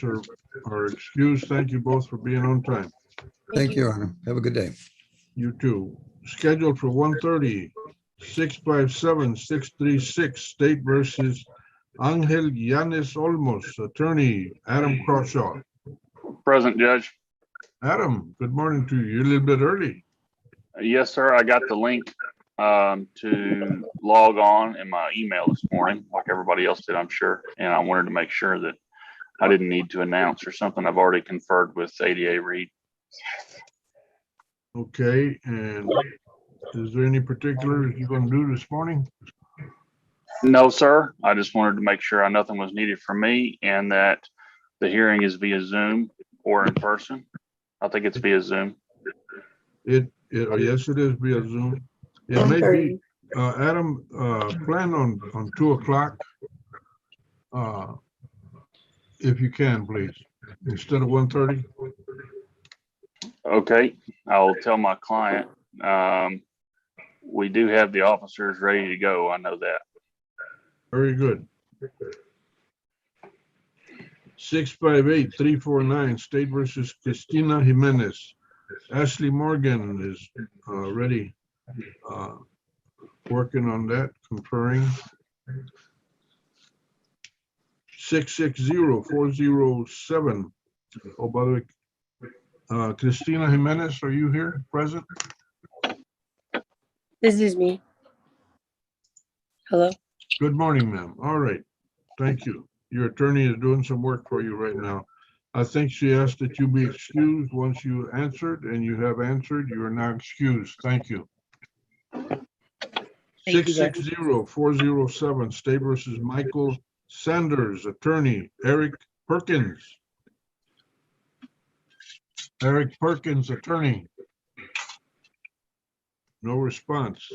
clients are excused. Thank you both for being on time. Thank you, Your Honor. Have a good day. You too. Scheduled for 1:30, 657-636, State versus Angel Yanis Olmos, attorney Adam Crawshaw. Present, Judge. Adam, good morning to you. You're a little bit early. Yes, sir. I got the link to log on in my email this morning, like everybody else did, I'm sure. And I wanted to make sure that I didn't need to announce or something. I've already conferred with ADA Reed. Okay, and is there any particular you're going to do this morning? No, sir. I just wanted to make sure nothing was needed from me and that the hearing is via Zoom or in person. I think it's via Zoom. Yes, it is via Zoom. It may be, Adam, plan on 2 o'clock. If you can, please, instead of 1:30. Okay, I'll tell my client. We do have the officers ready to go. I know that. Very good. 658-349, State versus Cristina Jimenez. Ashley Morgan is ready, working on that, conferring. 660-407. Oh, by the way, Cristina Jimenez, are you here, present? This is me. Hello. Good morning, ma'am. All right, thank you. Your attorney is doing some work for you right now. I think she asked that you be excused once you answered, and you have answered. You are now excused. Thank you. 660-407, State versus Michael Sanders, attorney Eric Perkins. Eric Perkins, attorney. No response.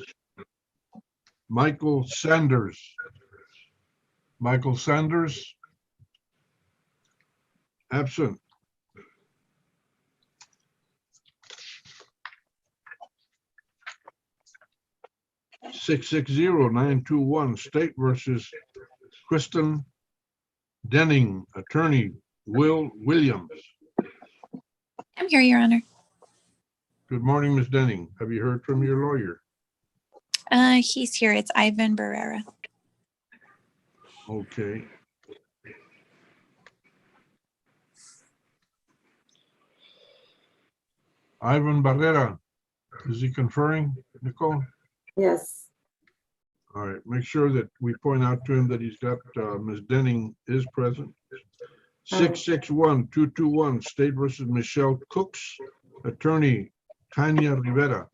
Michael Sanders. Michael Sanders. Absent. Six 921, State versus Kristen Denning, attorney Will Williams. I'm here, Your Honor. Good morning, Ms. Denning. Have you heard from your lawyer? He's here. It's Ivan Barrera. Okay. Ivan Barrera, is he conferring, Nicole? Yes. All right, make sure that we point out to him that he's got, Ms. Denning is present. 661-221, State versus Michelle Cooks, attorney Tanya Rivera.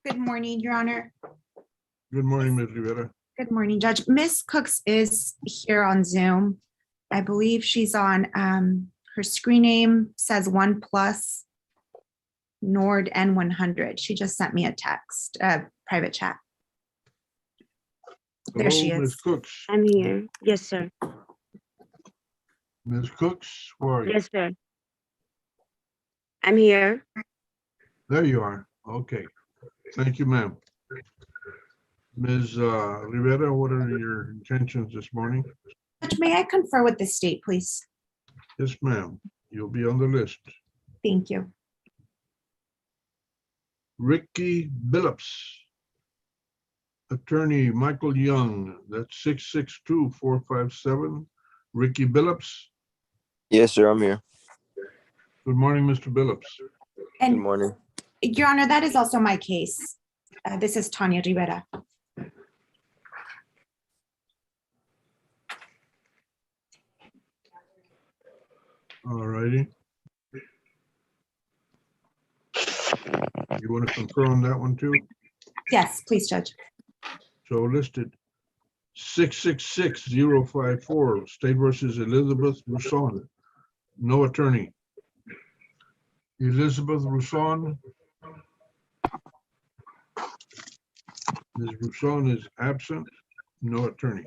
Good morning, Your Honor. Good morning, Ms. Rivera. Good morning, Judge. Ms. Cooks is here on Zoom. I believe she's on, her screen name says 1+ Nord N100. She just sent me a text, private chat. There she Hello, is. Ms. Cooks. I'm here. Yes, sir. Ms. Cooks, where are you? Yes, sir. I'm here. There you are. Okay. Thank you, ma'am. Ms. Rivera, what are your intentions this morning? Judge, may I confer with the state, please? Yes, ma'am. You'll be on the list. Thank you. Ricky Billups, attorney Michael Young. That's 662-457. Ricky Billups. Yes, sir. I'm here. Good morning, Mr. Billups. Good And morning. Your Honor, that is also my case. This is Tanya Rivera. All righty. You want to confer on that one too? Yes, please, Judge. So listed 666-054, State versus Elizabeth Rousson. No attorney. Elizabeth Rousson. Ms. Rousson is absent. No attorney.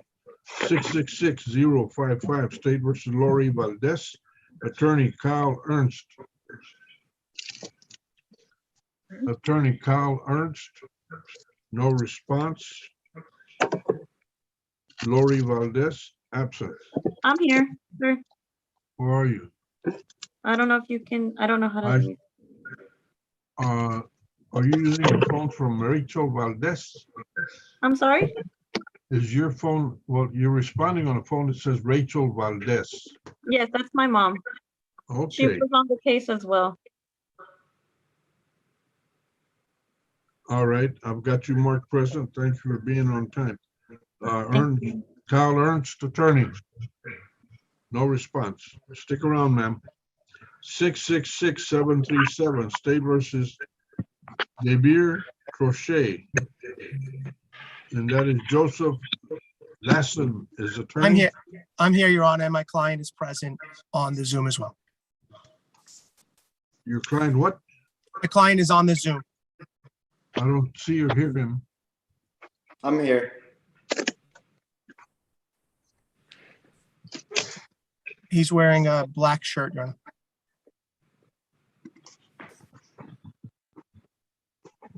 666-055, State versus Lori Valdez. Attorney Kyle Ernst. Attorney Kyle Ernst. No response. Lori Valdez, absent. I'm here, sir. Where are you? I don't know if you can, I don't know how to. I- read. Are you using a phone from Rachel Valdez? I'm sorry? Is your phone, well, you're responding on a phone that says Rachel Valdez. Yes, that's my mom. She Okay, was on the case as well. all right. I've got you marked present. Thank you for being on time. Kyle Ernst, attorney. No response. Stick around, ma'am. 666-737, State versus DeBeer Crochet. And that is Joseph Lassen, is attorney. I'm here. I'm here, Your Honor, and my client is present on the Zoom as well. Your client, what? The client is on the Zoom. I don't see or hear him. I'm here. He's wearing a black shirt, Your Honor.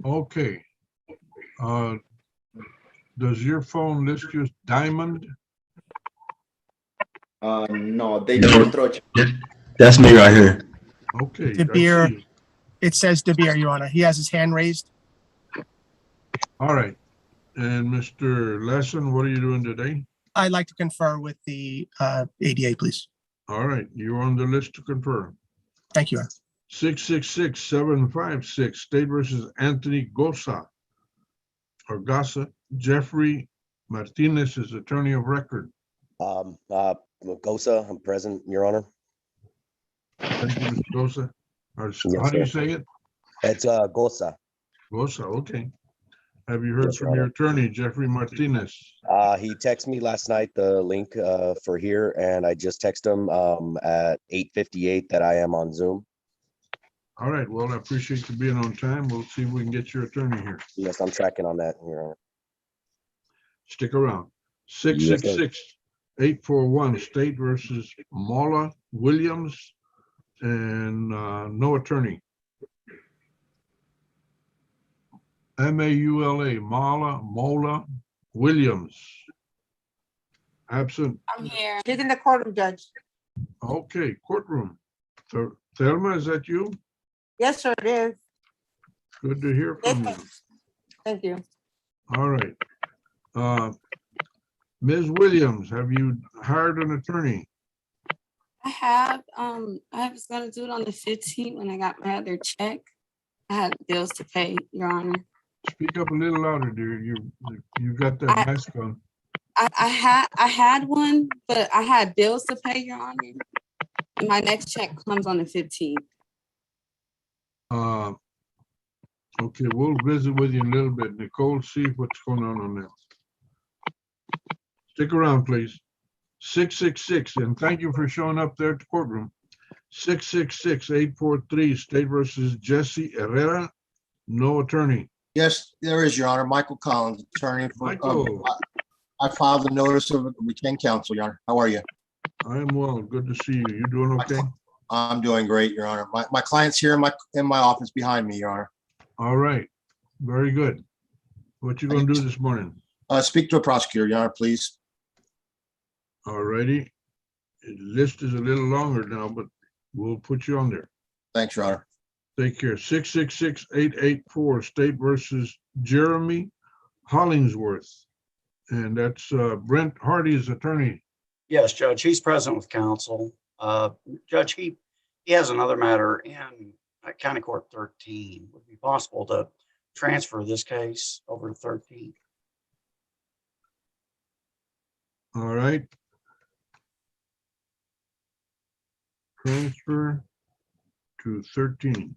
Okay. Does your phone list you as Diamond? No, they don't throw it. That's me right here. Okay. I DeBeer. see. It says DeBeer, Your Honor. He has his hand raised. All right. And Mr. Lassen, what are you doing today? I'd like to confer with the ADA, please. All right, you're on the list to confirm. Thank you, Your Honor. 666-756, State versus Anthony Gosa. Or Gossa. Jeffrey Martinez is attorney of record. Gosa, I'm present, Your Honor. Thank you, Mr. Gosa. Yes, How do you sir. say it? It's Gosa. Gosa, okay. Have you heard Yes, Your from your Honor. attorney, Jeffrey Martinez? He texted me last night the link for here, and I just texted him at 8:58 that I am on Zoom. All right, well, I appreciate you being on time. We'll see if we can get your attorney here. Yes, I'm tracking on that, Your Honor. Stick around. Yes, sir. 666-841, State versus Mala Williams, and no attorney. Maula, Mola Williams. Absent. I'm here. She's in the courtroom, Judge. Okay, courtroom. Thelma, is that you? Yes, sir, it is. Good to hear from you. Thank you. All right. Ms. Williams, have you hired an attorney? I was gonna do it on the 15th when I got my other check. I had bills to pay, Your Honor. Speak up a little louder, dear. You got that mask on. I had one, but I had bills to pay, Your Honor. And my next check comes on the 15th. Okay, we'll visit with you in a little bit. Nicole, see what's going on that. Stick around, please. 666, and thank you for showing up there at the courtroom. 666-843, State versus Jesse Herrera, no attorney. Yes, there is, Your Honor. Michael Collins, attorney. Michael. I filed a notice of retained counsel, Your Honor. How are you? I am well. Good to see you. You doing okay? I'm doing great, Your Honor. My client's here in my office behind me, Your Honor. All right. Very good. What you gonna do this morning? Speak to a prosecutor, Your Honor, please. All righty. The list is a little longer now, but we'll put you on there. Thanks, Your Honor. Take care. 666-884, State versus Jeremy Hollingsworth. And that's Brent Hardy's attorney. Yes, Judge, he's present with counsel. Judge, he has another matter in County Court 13. Would it be possible to transfer this case over to 13? All right. Transfer to 13.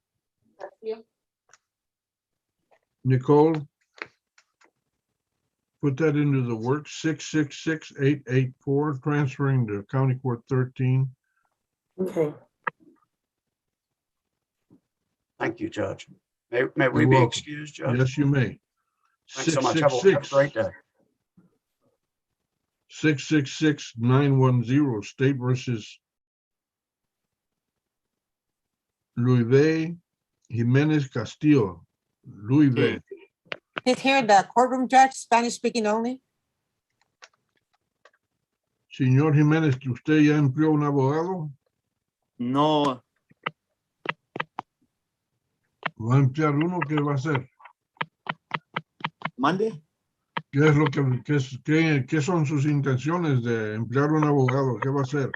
Nicole, put that into the works. 666-884, transferring to County Court 13. Okay. Thank you, Judge. May we You're be welcome. excused, Judge? Yes, you may. Thanks so much. Have a great day. 666-910, State versus Luis Jimenez Castillo. Luis. He's here in the courtroom, Judge, Spanish speaking only. Señor Jiménez, ¿usted ya empleó un abogado? No, ¿Va a emplear uno? ¿Qué va a hacer? mande. ¿Qué es lo qué son sus intenciones de emplear un abogado? ¿Qué va a hacer?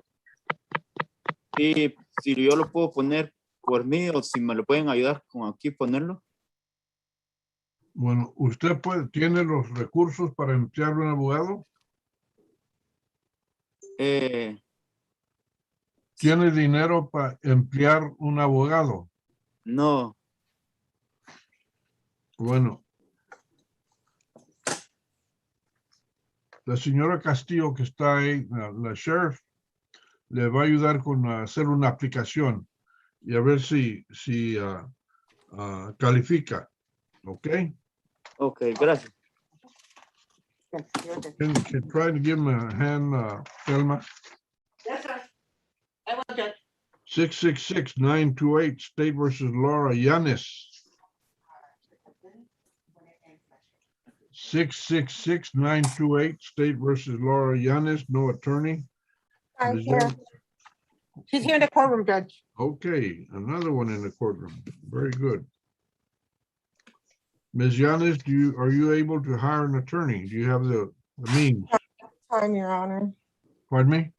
Y si yo lo puedo poner por mí o si me lo pueden ayudar con aquí ponerlo. Bueno, ¿usted tiene los recursos para emplear un abogado? ¿Tiene dinero para emplear un abogado? No. Bueno. La señora Castillo que está ahí, la sheriff, le va a ayudar con hacer una aplicación y a ver si califica. ¿Ok? Ok, gracias. Can you try to give him a hand, Thelma? That's right. I will judge. 666-928 State versus Laura Yanis. 666-928 State versus Laura Yanis, no attorney. I'm Ms. here. Yanis? She's here in the courtroom, Judge. Okay, another one in the courtroom. Very good. Ms. Yanis, are you able to hire an attorney? Do you have the means? Time, Your Honor. Pardon me?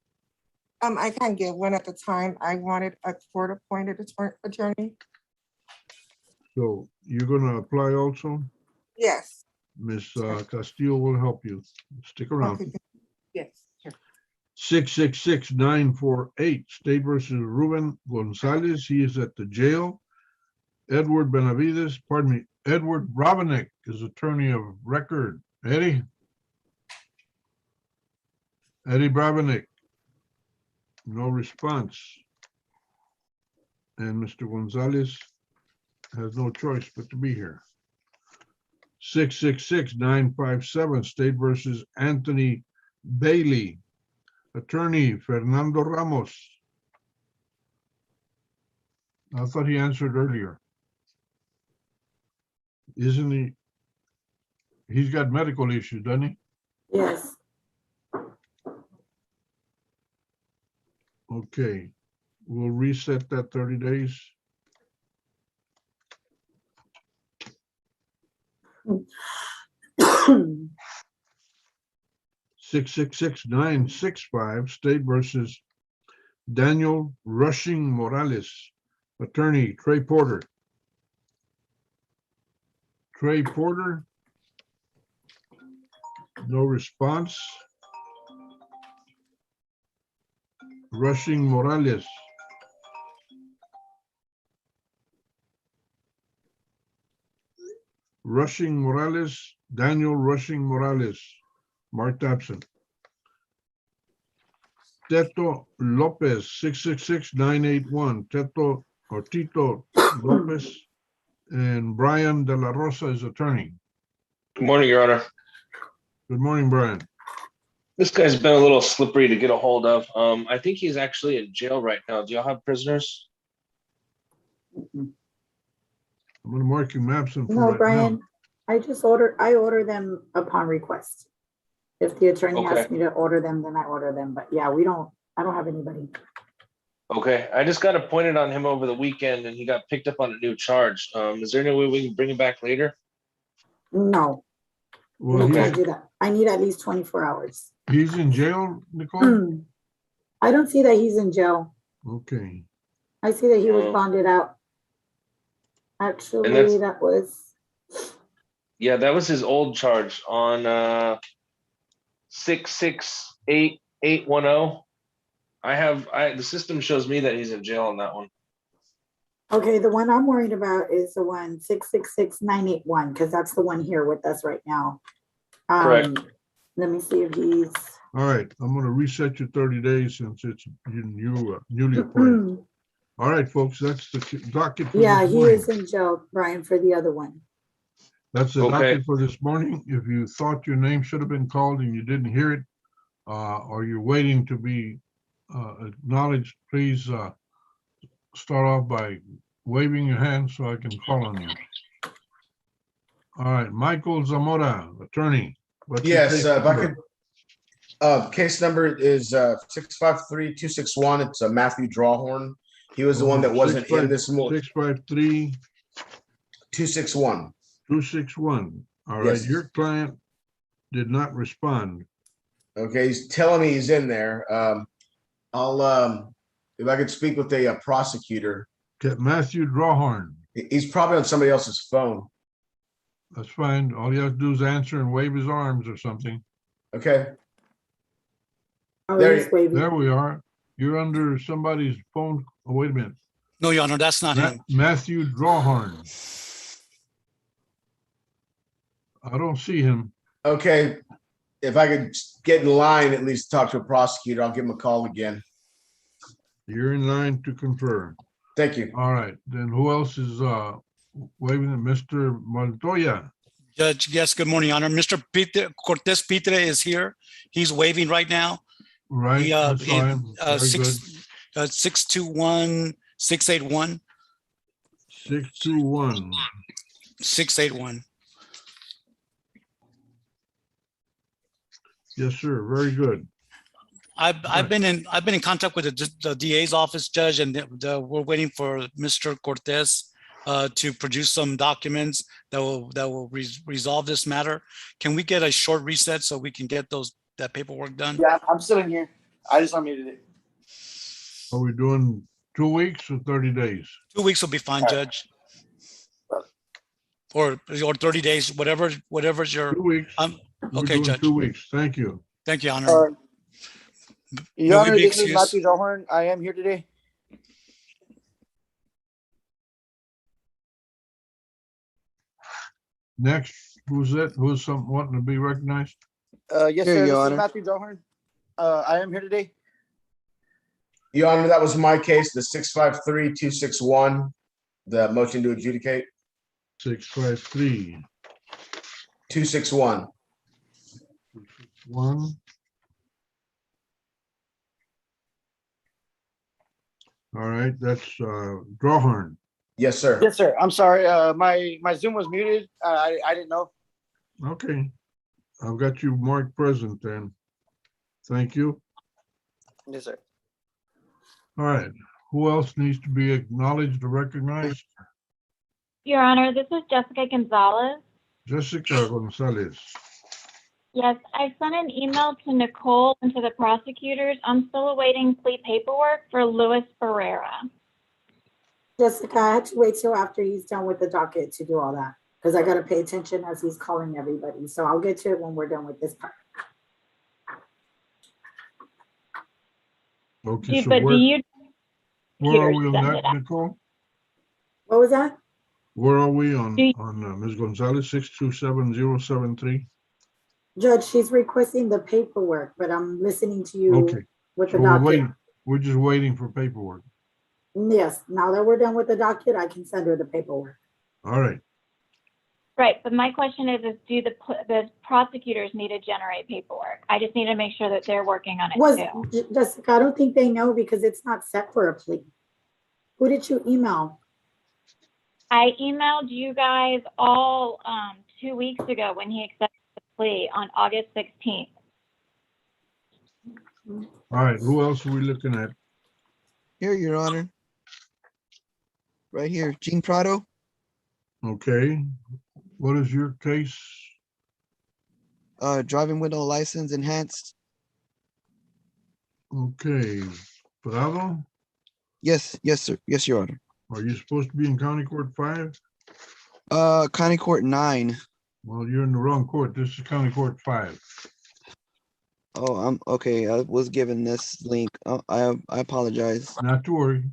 I can't get one at the time. I wanted a court-appointed attorney. So you're gonna apply also? Yes. Ms. Castillo will help you. Stick around. Okay. Yes. Sure. 666-948 State versus Ruben Gonzalez. He is at the jail. Edward Benavides, pardon me, Edward Robinick is attorney of record. Eddie Robinick. No response. And Mr. Gonzalez has no choice but to be here. 666-957 State versus Anthony Bailey. Attorney Fernando Ramos. I thought he answered earlier. Isn't he? He's got medical issues, doesn't he? Yes. Okay, we'll reset that 30 days. Six 666-965 State versus Daniel Rushing Morales. Attorney Trey Porter. Trey Porter. No response. Rushing Morales. Rushing Morales, Daniel Rushing Morales, marked absent. Teto Lopez, 666-981, Teto or Tito Lopez, and Brian De La Rosa is attorney. Good morning, Your Honor. Good morning, Brian. This guy's been a little slippery to get a hold of. I think he's actually in jail right now. Do y'all have prisoners? I'm gonna mark him absent for No, right Brian, now. I order them upon request. If the attorney Okay. asks me to order them, then I order them. But yeah, I don't have anybody. Okay, I just got appointed on him over the weekend and he got picked up on a new charge. Is there any way we can bring him back later? No, Well, we can't do that. I need at least 24 hours. he's in jail, Nicole? I don't see that he's in jail. Okay. I see that he was bonded out. Actually, that was, Yeah, that was his old charge on 668-810. The system shows me that he's in jail on that one. okay, the one I'm worried about is the one 666-981, because that's the one here with us right now. Correct. Let me see if he's. All right, I'm gonna reset you 30 days since it's newly appointed. All right, folks, that's the docket for Yeah, this he morning. is in jail, Brian, for the other one. That's the Okay. docket for this morning. If you thought your name should have been called and you didn't hear it, or you're waiting to be acknowledged, please start off by waving your hand so I can call on you. All right, Michael Zamora, attorney. What's your Yes, case if I number? could, case number is 653-261. It's Matthew Drawhorn. He was the one that wasn't in this morning. 653 261. 261. All right, Yes. your client did not respond. Okay, he's telling me he's in there. I'll if I could speak with a prosecutor. Get Matthew Drawhorn. He's probably on somebody else's phone. That's fine. All you have to do is answer and wave his arms or something. Okay. Oh, There he's you- waving. There we are. You're under somebody's phone. Oh, wait a minute. No, Your Honor, that's not him. Matthew Drawhorn. I don't see him. Okay. If I could get in line, at least talk to a prosecutor, I'll give him a call again. You're in line to confer. Thank you. All right, then who else is waving? Mr. Montoya. Judge, yes, good morning, Your Honor. Mr. Peter Cortez Petre is here. He's waving right now. Right. I saw him. Very good. 621 681 621 681. Yes, sir. Very good. I've been in contact with the DA's office, Judge, and we're waiting for Mr. Cortez to produce some documents that will resolve this matter. Can we get a short reset so we can get that paperwork done? Yeah, I'm still in here. I just unmuted it. Are we doing 2 weeks or 30 days? 2 weeks will be fine, Judge. Or 30 days, whatever's your. 2 weeks. We're Okay, doing Judge. 2 weeks. Thank you. Thank you, Your Honor. Your Will we Honor, be this is excused? Matthew Drawhorn. I am here today. Next, who's it? Who's wanting to be recognized? Yes, Here, sir. Your This Honor. is Matthew Drawhorn. I am here today. Your Honor, that was my case, the 653-261, the motion to adjudicate. 653 261. 1. All right, that's Drawhorn. Yes, sir. Yes, sir. I'm sorry. My Zoom was muted. I didn't know. Okay. I've got you marked present then. Thank you. Yes, sir. All right. Who else needs to be acknowledged or recognized? Your Honor, this is Jessica Gonzalez. Jessica Gonzalez. Yes, I sent an email to Nicole and to the prosecutors. I'm still awaiting plea paperwork for Luis Ferreira. Jessica, I had to wait till after he's done with the docket to do all that, because I got to pay attention as he's calling everybody. So I'll get to it when we're done with this part. Okay, so But do you? where are we on send that, it out? Nicole? What was that? Where are we on Do you- Ms. Gonzalez, 627073? Judge, she's requesting the paperwork, but I'm listening to you Okay. with So the we're docket. waiting. We're just waiting for paperwork. Yes, now that we're done with the docket, I can send her the paperwork. All right. Right, but my question is do the prosecutors need to generate paperwork? I just need to make sure that they're working on it too. Jessica, I don't think they know because it's not set for a plea. Who did you email? I emailed you guys all 2 weeks ago when he accepted the plea on August 16th. All right. Who else are we looking at? Here, Your Honor. Right here, Gene Prado. Okay. What is your case? Driving with no license enhanced. Okay. Prado, Yes, sir. Yes, Your Honor. are you supposed to be in County Court 5? County Court 9. Well, you're in the wrong court. This is County Court 5. Oh, I'm okay. I was given this link. Oh, I apologize. Not to worry.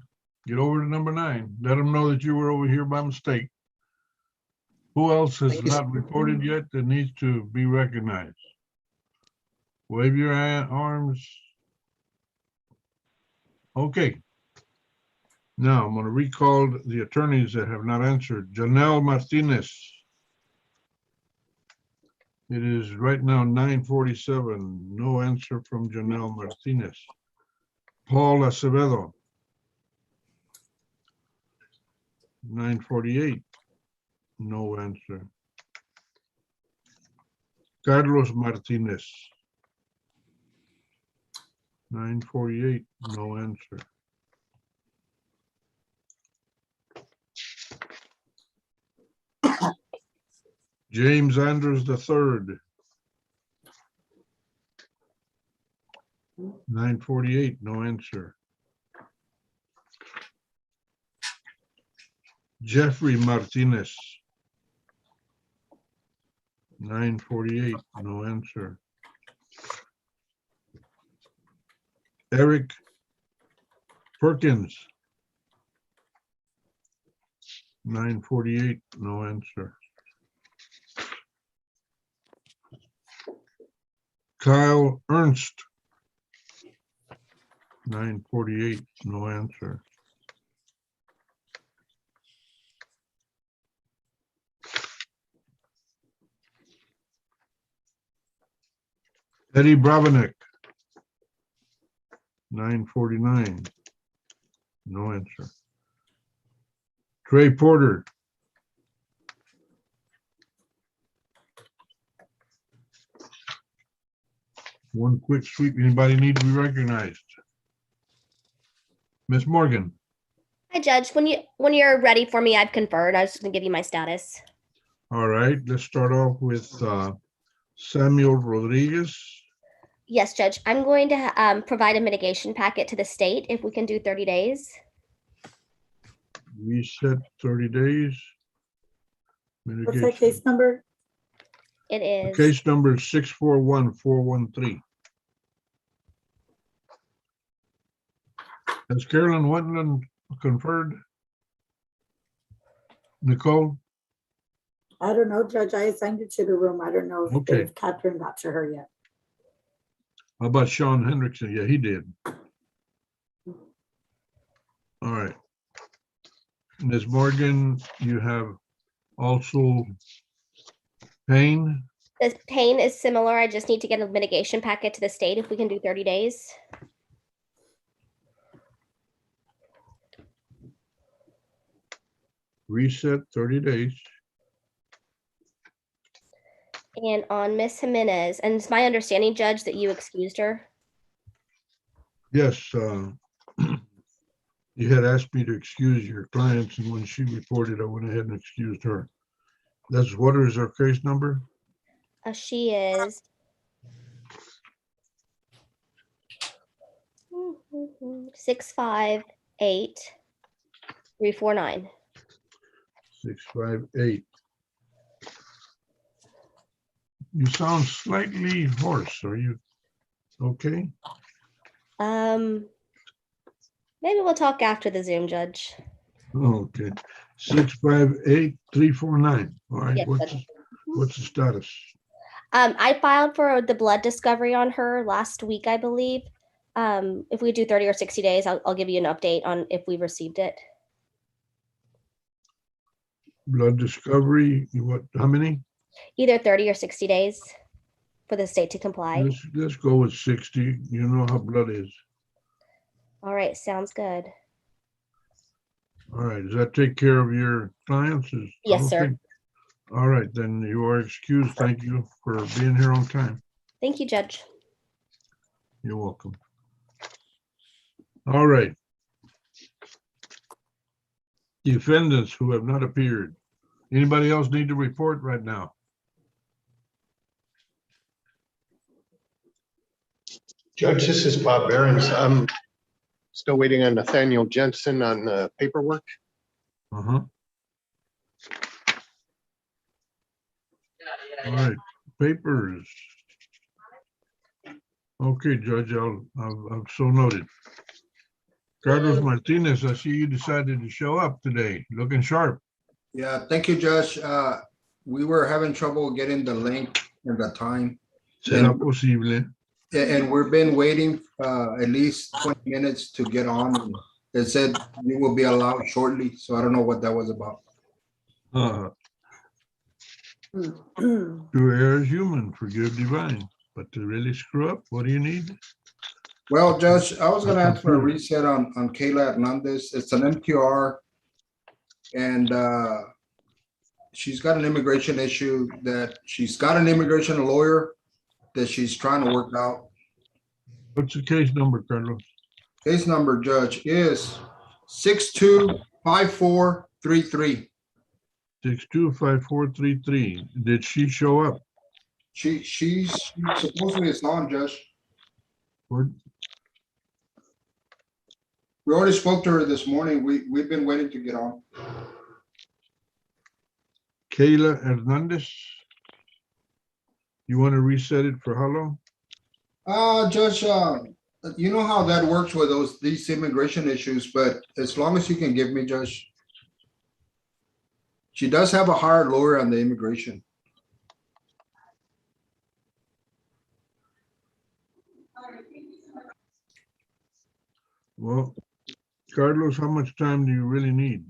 Get over to number 9. Let them know that you were over here by mistake. Who else has Thank you, not reported yet that needs to be recognized? Wave your arms. Okay. Now I'm going to recall the attorneys that have not answered. Janelle Martinez. It is right now 9:47. No answer from Janelle Martinez. Paul Acevedo. 9:48. No answer. Carlos Martinez. 9:48. No answer. James Andrews III. 948, no answer. Jeffrey Martinez. 948, no answer. Eric Perkins. 948, no answer. Kyle Ernst. 948, no answer. Eddie Bravanek. 949, no answer. Trey Porter. One quick sweep. Anybody need to be recognized? Miss Morgan. Hi, Judge. When you're ready for me, I've conferred. I was just gonna give you my status. All right, let's start off with Samuel Rodriguez. Yes, Judge. I'm going to provide a mitigation packet to the state if we can do 30 days. Reset 30 days. What's that Mitigation. case number? It is. Case number 641413. Has Carolyn Wetland conferred? Nicole? I don't know, Judge. I assigned it to the room. I don't know Okay. if Catherine got to her yet. How about Sean Hendrickson? Yeah, he did. All right. Ms. Morgan, you have also Payne. The pain is similar. I just need to get a mitigation packet to the state if we can do 30 days. Reset 30 days. And on Miss Jimenez, and it's my understanding, Judge, that you excused her. Yes, you had asked me to excuse your clients, and when she reported, I went ahead and excused her. That's what is her case number? She is 658-349. 658. You sound slightly hoarse. Are you okay? Maybe we'll talk after the Zoom, Judge. Okay. 658-349. All right. Yes, What's the status? I filed for the blood discovery on her last week, I believe. If we do 30 or 60 days, I'll give you an update on if we received it. Blood discovery. What? How many? Either 30 or 60 days for the state to comply. Let's go with 60. You know how blood is. All right, sounds good. All right. Does that take care of your clients? Yes, sir. All right, then you are excused. Thank you for being here on time. Thank you, Judge. You're welcome. All right. Defendants who have not appeared. Anybody else need to report right now? Judge, this is Bob Behrens. I'm still waiting on Nathaniel Jensen on paperwork. Uh-huh. All right, papers. Okay, Judge, I've so noted. Carlos Martinez, I see you decided to show up today, looking sharp. Yeah, thank you, Judge. We were having trouble getting the link and the time. Será posible. And we've been waiting at least 20 minutes to get on. It said you will be allowed shortly, so I don't know what that was about. To err is human, forgive divine. But to really screw up, what do you need? Well, Judge, I was gonna ask for a reset on Kayla Hernandez. It's an MQR. And she's got an immigration issue that she's got an immigration lawyer that she's trying to work out. What's the case number, Carlos? Case number, Judge, is 625433. 625433. Did she show up? She's supposedly it's on, Judge. Or We already spoke to her this morning. We've been waiting to get on. Kayla Hernandez? You want to reset it for how long? Judge, you know how that works with these immigration issues, but as long as you can give me, Judge. She does have a hard lawyer on the immigration. Well, Carlos, how much time do you really need?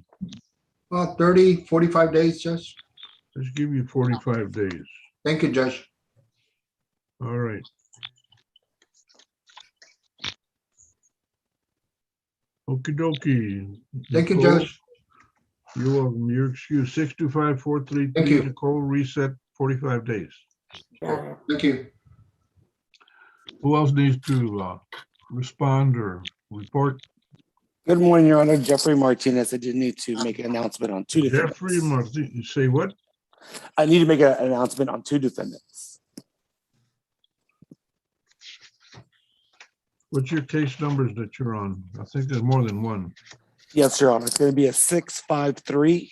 30, 45 days, Judge. Let's give you 45 days. Thank you, Judge. All right. Okie dokie. Thank you, Nicole, Judge. You're welcome. Your excuse, 625433. Thank you. Nicole, reset 45 days. Thank you. Who else needs to respond or report? Good morning, Your Honor. Jeffrey Martinez. I did need to make an announcement on two defendants. Jeffrey Martinez, you say what? I need to make an announcement on two defendants. What's your case numbers that you're on? I think there's more than one. Yes, Your Honor. It's going to be a 653-818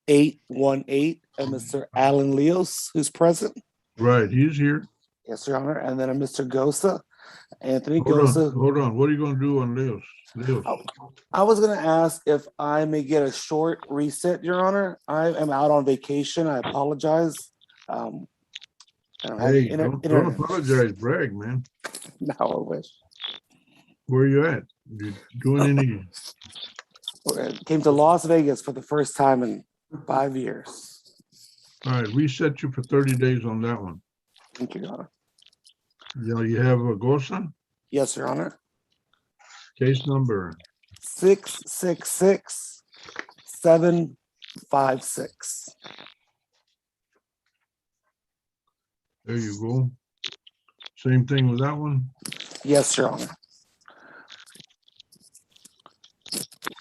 and Mr. Alan Leos, who's present. Right, he's here. Yes, Your Honor. And then a Mr. Gosa, Anthony Hold on, Gosa. hold on. What are you going to do on Leos? Leos? I was going to ask if I may get a short reset, Your Honor. I am out on vacation. I apologize. Hey, don't apologize, brag, man. No, I wish. Where are you at? You doing any? Came to Las Vegas for the first time in 5 years. All right, reset you for 30 days on that one. Thank you, Your Honor. Yeah, you have a Gosa? Yes, Your Honor. Case number 666-756. There you go. Same thing with that one. Yes, Your Honor.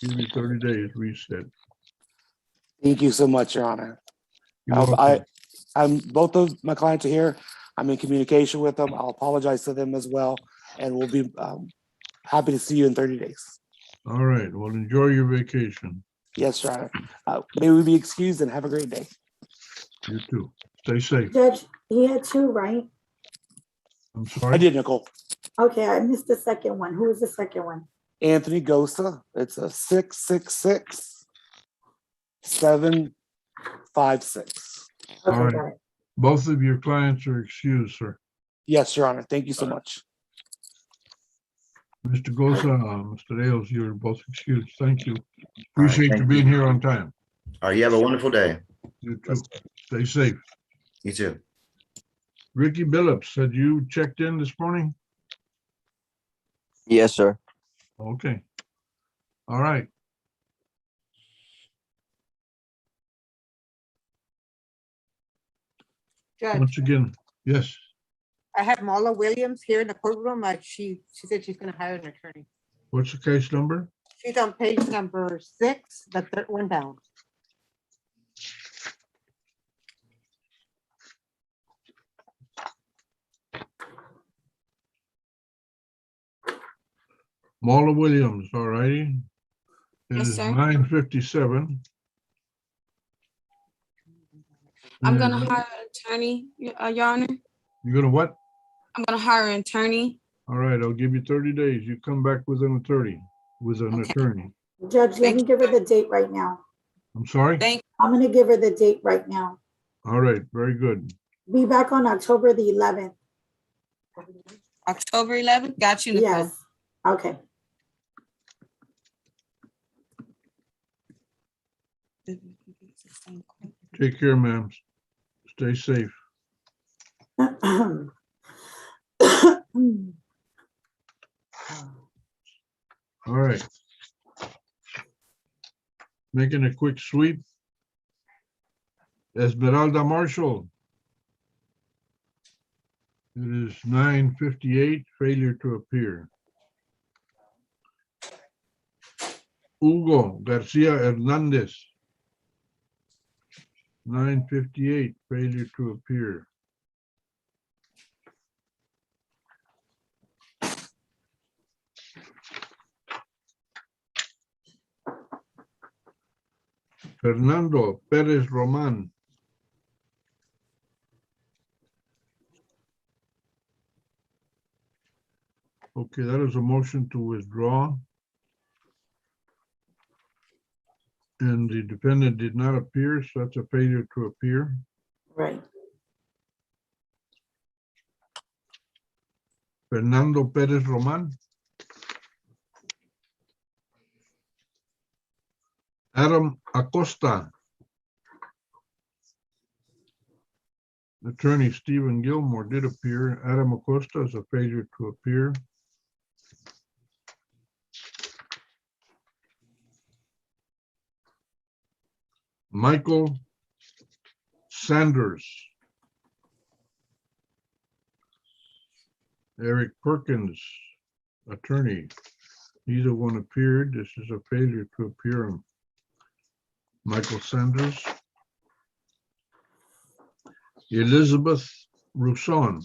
Give you 30 days reset. Thank you so much, Your Honor. You're welcome. I'm both of my clients are here. I'm in communication with them. I'll apologize to them as well, and we'll be happy to see you in 30 days. All right. Well, enjoy your vacation. Yes, Your Honor. May we be excused and have a great day. You too. Stay safe. Judge, he had two, right? I'm sorry. I did, Nicole. Okay, I missed the second one. Who was the second one? Anthony Gosa. It's a 666-756. All Okay, right. got it. Both of your clients are excused, sir. Yes, Your Honor. Thank you so much. Mr. Gosa, Mr. Ailes, you're both excused. Thank you. Appreciate you being here on time. All right, you have a wonderful day. You too. Stay safe. You too. Ricky Billups, had you checked in this morning? Yes, sir. Okay. All right. Judge, Once again, yes. I have Marla Williams here in the courtroom. She said she's gonna hire an attorney. What's the case number? She's on page number 6, the third one down. Marla Williams, all righty. It Yes, is sir. 9:57. I'm gonna hire an attorney, Your Honor. You're gonna what? I'm gonna hire an attorney. All right, I'll give you 30 days. You come back with an attorney, attorney. Judge, let me give her the date right now. I'm sorry? I'm gonna give her the date right now. All right, very good. Be back on October the 11th. October 11th. Got you, Nicole. Yes, okay. Take care, ma'am. Stay safe. All right. Making a quick sweep. Esmeralda Marshall. It is 9:58, failure to appear. Hugo Garcia Hernandez. 958, failure to appear. Fernando Perez Roman. Okay, that is a motion to withdraw. And the defendant did not appear, so that's a failure to appear. Right. Fernando Perez Roman. Adam Acosta. Attorney Stephen Gilmore did appear. Adam Acosta is a failure to appear. Michael Sanders. Eric Perkins, attorney. Neither one appeared. This is a failure to appear. Michael Sanders. Elizabeth Rousson.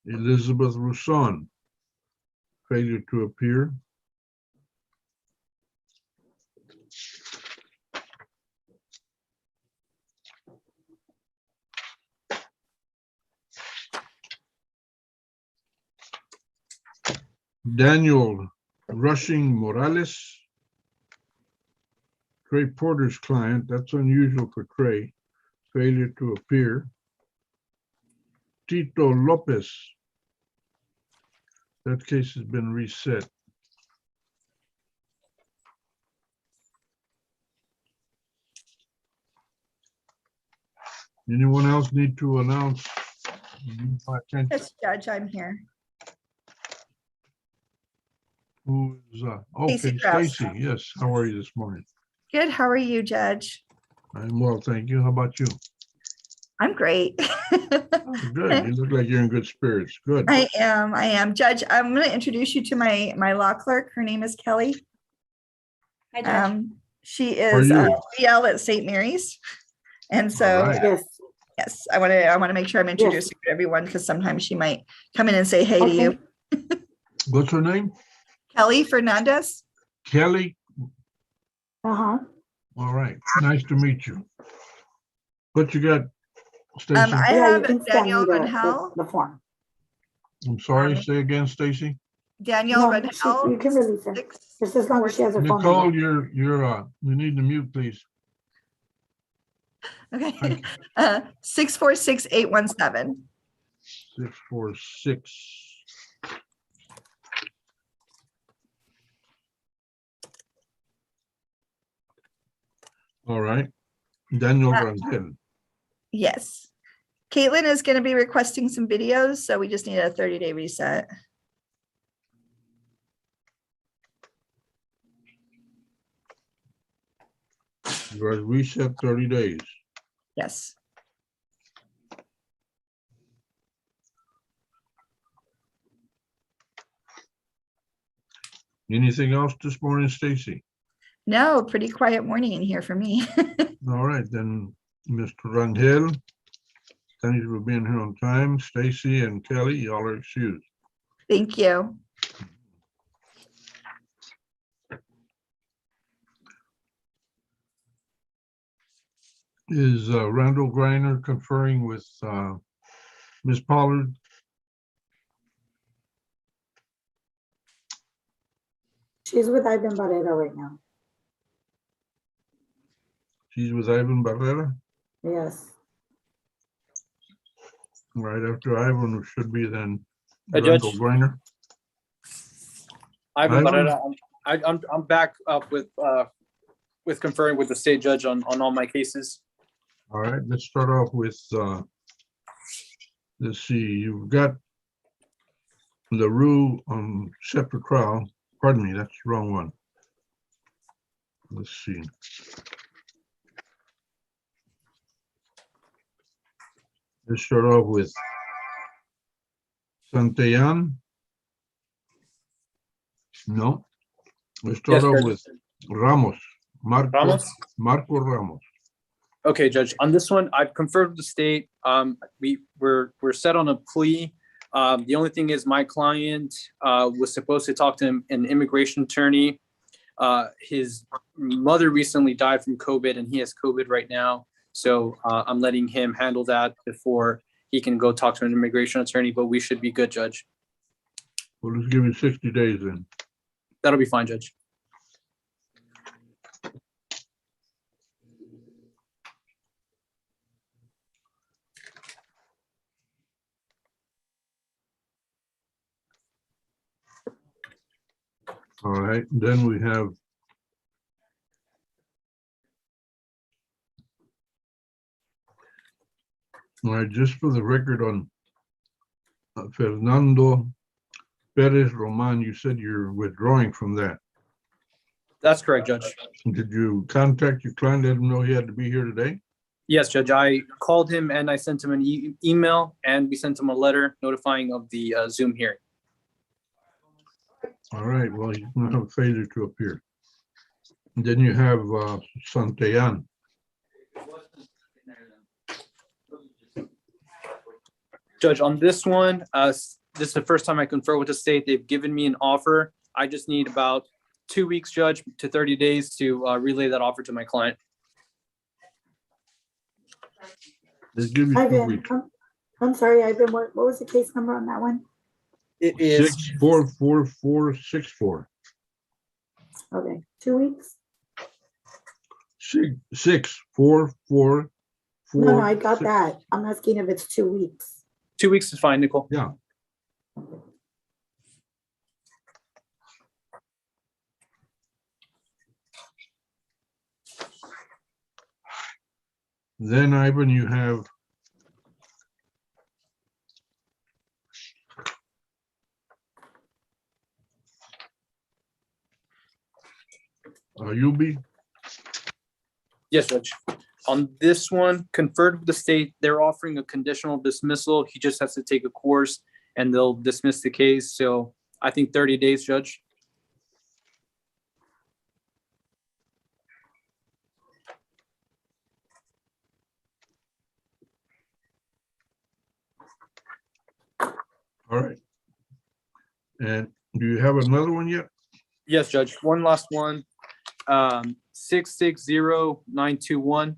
Elizabeth Rousson, failure to appear. Daniel Rushing Morales, Trey Porter's client. That's unusual for Trey. Failure to appear. Tito Lopez. That case has been reset. Anyone else need to announce? Yes, Judge, I'm here. Who's, Stacey okay, Krause. Stacy, yes. How are you this morning? Good, how are you, Judge? I'm well, thank you. How about you? I'm great. Good. You look like you're in good spirits. Good. I am. Judge, I'm going to introduce you to my law clerk. Her name is Kelly. Hi, Judge. She How are is you? BL at St. Mary's. And so, All right. yes, I want to make sure I'm introducing you to everyone because sometimes she might come in and say hey to you. What's her name? Kelly Fernandez. Kelly. Uh-huh. All right. Nice to meet you. What you got, Stacy? I Yeah, you have can send me Danielle Rangel. the form. I'm sorry, say again, Stacy. Danielle No, Rangel. you can release her. Just as long as she has her phone Nicole, number. you need to mute, please. Okay. 646-817. 646. All right. Daniel Rangel. Yes. Caitlin is going to be requesting some videos, so we just need a 30-day reset. You are reset 30 days. Yes. Anything else this morning, Stacy? No, pretty quiet morning in here for me. All right, then, Mr. Rangel, thank you for being here on time. Stacy and Kelly, y'all are excused. Thank you. Is Randall Griner conferring with Ms. Pollard? She's with Ivan Barrera right now. She's with Ivan Barrera? Yes. Right after Ivan should be then Judge. Randall Griner. Ivan Ivan? Barrera, I'm back up with conferring with the state judge on all my cases. All right, let's start off with, let's see, you've got LaRue set for trial. Pardon me, that's the wrong one. Let's see. Let's start off with Santillan. No. Let's start Yes, off Judge. with Ramos, Marco Ramos? Marco Ramos. Okay, Judge, on this one, I've conferred with the state. We're set on a plea. The only thing is my client was supposed to talk to an immigration attorney. His mother recently died from COVID and he has COVID right now. So I'm letting him handle that before he can go talk to an immigration attorney, but we should be good, Judge. Well, let's give you 60 days then. That'll be fine, Judge. All right, then we have all right, just for the record on Fernando Perez Roman, you said you're withdrawing from that. That's correct, Judge. Did you contact your client, let him know he had to be here today? Yes, Judge. I called him and I sent him an email and we sent him a letter notifying of the Zoom hearing. All right, well, he's gonna have a failure to appear. And then you have Santillan. Judge, on this one, this is the first time I confer with the state. They've given me an offer. I just need about 2 weeks, Judge, to 30 days to relay that offer to my client. They give you 2 Ivan, weeks. I'm sorry, Ivan, what was the case number on that one? It is 64464. Okay, 2 weeks? 6444. No, I got that. I'm asking if it's 2 weeks. 2 weeks is fine, Nicole. Yeah. Then Ivan, you have Yubi. Yes, Judge. On this one, conferred with the state, they're offering a conditional dismissal. He just has to take a course and they'll dismiss the case. So I think 30 days, Judge. All right. And do you have another one yet? Yes, Judge. One last one. 660921.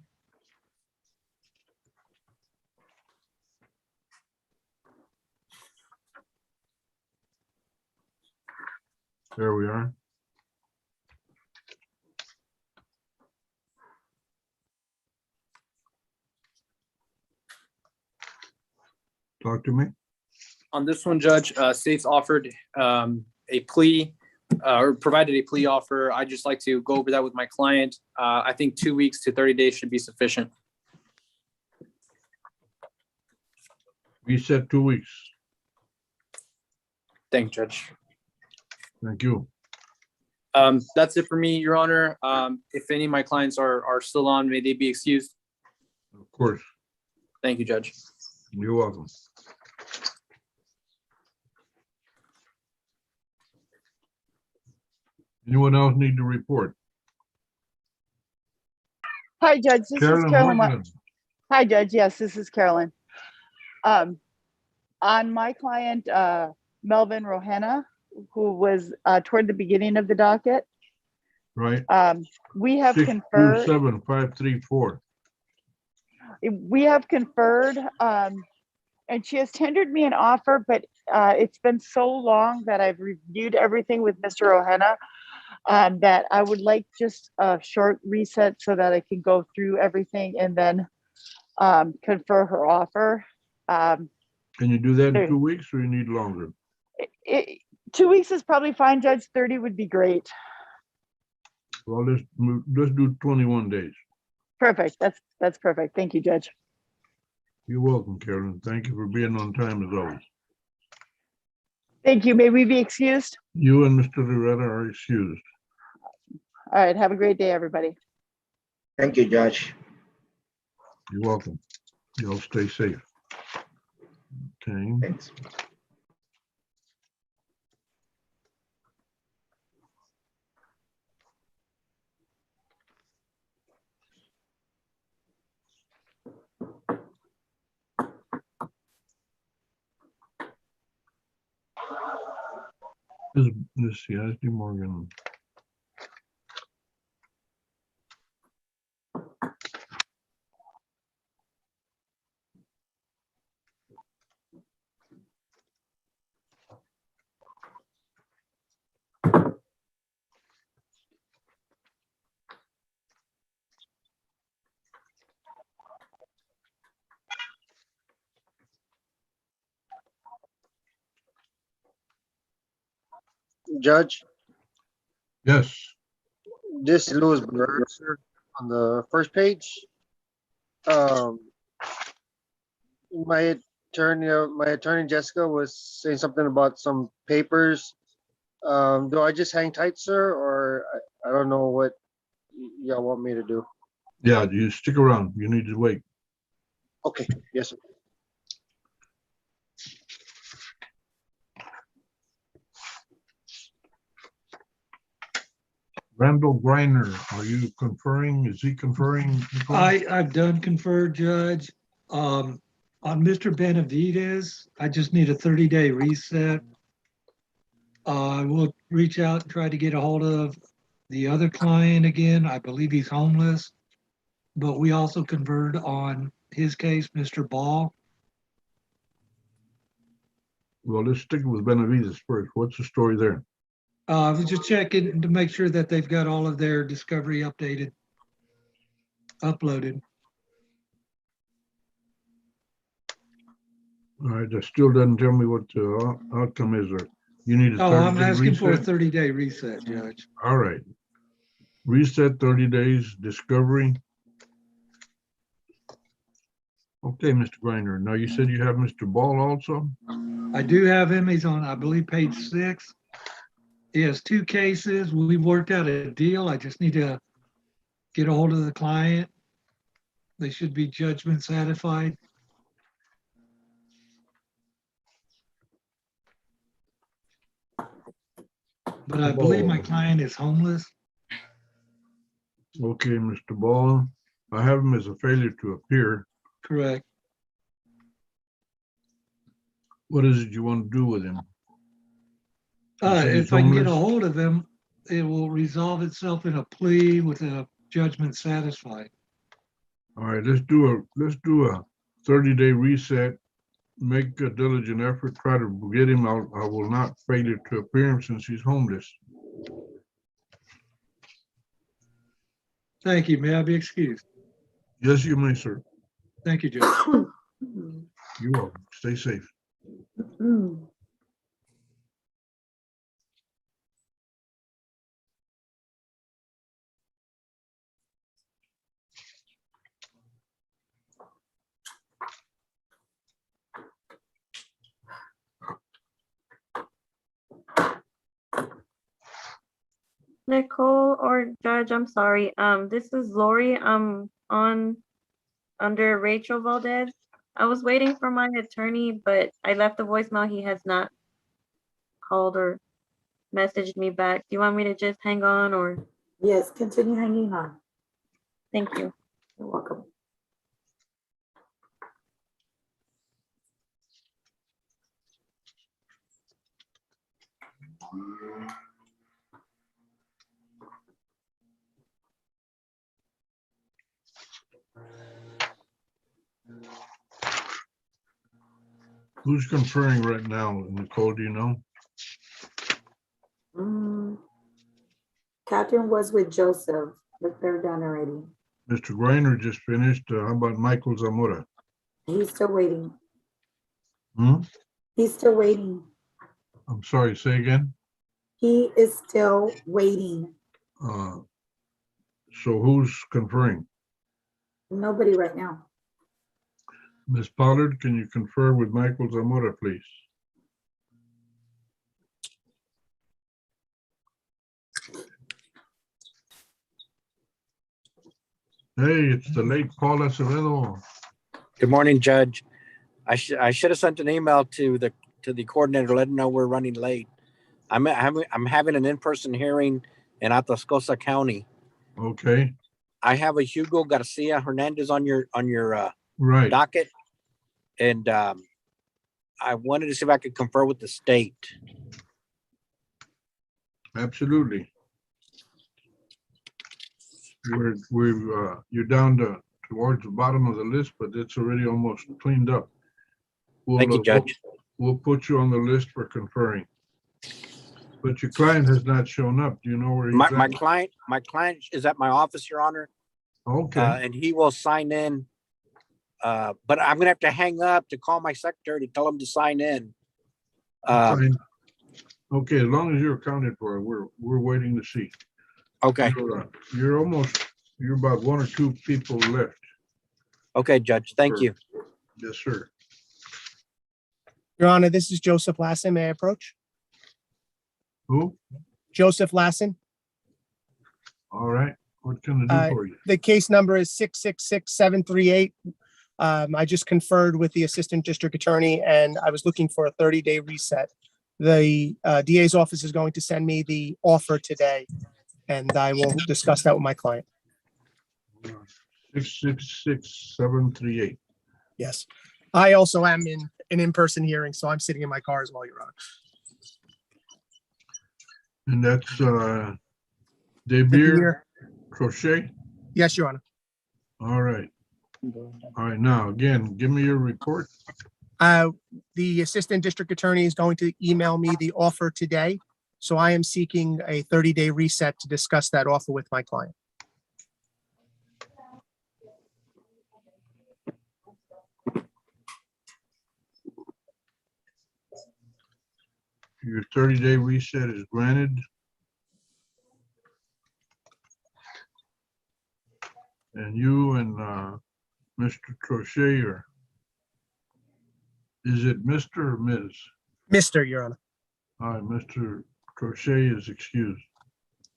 There we are. Talk to me. On this one, Judge, state's offered a plea or provided a plea offer. I'd just like to go over that with my client. I think 2 weeks to 30 days should be sufficient. We said 2 weeks. Thank you, Judge. Thank you. That's it for me, Your Honor. If any of my clients are still on, may they be excused. Of course. Thank you, Judge. You're welcome. Anyone else need to report? Hi, Judge. This is Carolyn Carolyn. Morgan. Hi, Judge. Yes, this is Carolyn. On my client, Melvin Rohena, who was toward the beginning of the docket, Right. we have conferred. 627-534. We have conferred, and she has tendered me an offer, but it's been so long that I've reviewed everything with Mr. Rohena that I would like just a short reset so that I can go through everything and then confer her offer. Can you do that in 2 weeks or you need longer? 2 weeks is probably fine, Judge. 30 would be great. Well, let's do 21 days. Perfect. That's perfect. Thank you, Judge. You're welcome, Carolyn. Thank you for being on time as always. Thank you. May we be excused? You and Mr. Rivera are excused. All right. Have a great day, everybody. Thank you, Judge. You're welcome. Y'all stay safe. Okay. Thanks. Let's see, SD Morgan. Judge, Yes, this is Louis Barrera, sir, on the first page. Um, my attorney Jessica was saying something about some papers. Do I just hang tight, sir, or I don't know what y'all want me to do? yeah, you stick around. You need to wait. Okay, yes, sir. Randall Griner, are you conferring? Is he conferring? Nicole? I've done confer, Judge. On Mr. Benavides, I just need a 30-day reset. I will reach out and try to get a hold of the other client again. I believe he's homeless, but we also conferred on his case, Mr. Ball. Well, let's stick with Benavides first. What's the story there? I was just checking to make sure that they've got all of their discovery uploaded. All right, that still doesn't tell me what the outcome is. Or you need a Oh, I'm 30-day asking for a reset? 30-day reset, Judge. All right. Reset 30 days, discovery. Okay, Mr. Griner. Now you said you have Mr. Ball also? I do have him. He's on, I believe, page 6. He has 2 cases. We worked out a deal. I just need to get a hold of the client. They should be judgment satisfied. But I believe my client is homeless. Okay, Mr. Ball. I have him as a failure to appear. Correct. What is it you want to do with him? You say he's If I can get a homeless? hold of him, it will resolve itself in a plea with a judgment satisfied. All right, let's do a 30-day reset. Make a diligent effort, try to get him out. I will not failure to appear him since he's homeless. Thank you. May I be excused? Yes, you may, sir. Thank you, Judge. You're welcome. Stay safe. Nicole or Judge, I'm sorry. This is Lori. I'm on under Rachel Valdez. I was waiting for my attorney, but I left a voicemail. He has not called or messaged me back. Do you want me to just hang on or? Yes, continue hanging on. Thank you. You're welcome. Who's conferring right now? Nicole, do you know? Catherine was with Joseph, but they're done already. Mr. Griner just finished. How about Michael Zamora? He's still waiting. Hmm? He's still waiting. I'm sorry, say again? He is still waiting. So who's conferring? Nobody right now. Ms. Pollard, can you confer with Michael Zamora, please? Hey, it's the late Paul Acevedo. Good morning, Judge. I should have sent an email to the coordinator, letting know we're running late. I'm having an in-person hearing in Atascosa County. Okay. I have a Hugo Garcia Hernandez on your Right. docket, and I wanted to see if I could confer with the state. Absolutely. You're down towards the bottom of the list, but it's already almost cleaned up. Thank you, Judge. We'll put you on the list for conferring. But your client has not shown up. Do you know where he's My at? client is at my office, Your Honor, Okay, and he will sign in. But I'm gonna have to hang up to call my secretary to tell him to sign in. fine. Okay, as long as you're accounted for, we're waiting to see. Okay, You're about one or two people left. okay, Judge, thank you. Yes, sir. Your Honor, this is Joseph Lassen. May I approach? Who? Joseph Lassen. All right. What can I do for you? The case number is 666738. I just conferred with the Assistant District Attorney and I was looking for a 30-day reset. The DA's office is going to send me the offer today and I will discuss that with my client. 666738. Yes. I also am in an in-person hearing, so I'm sitting in my car as well, Your Honor. And that's DeBeer Crochet? Yes, Your Honor. All right. All right, now, again, give me your report. The Assistant District Attorney is going to email me the offer today. So I am seeking a 30-day reset to discuss that offer with my client. Your 30-day reset is granted. And you and Mr. Crochet are, is it Mr. or Ms.? Mr., Your Honor. All right, Mr. Crochet is excused.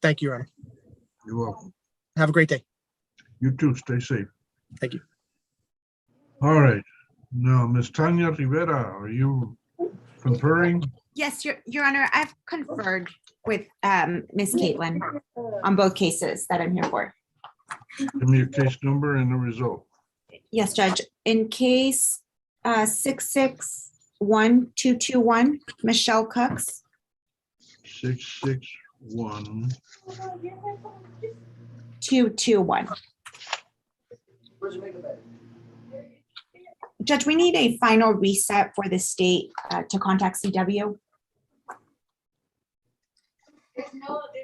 Thank you, Your Honor. You're welcome. Have a great day. You too, stay safe. Thank you. All right, now, Ms. Tanya Rivera, are you conferring? Yes, Your Honor, I've conferred with Ms. Caitlin on both cases that I'm here for. Give me your case number and the result. Yes, Judge. In case 661221, Michelle Cooks. 661221. Judge, we need a final reset for the state to contact CW.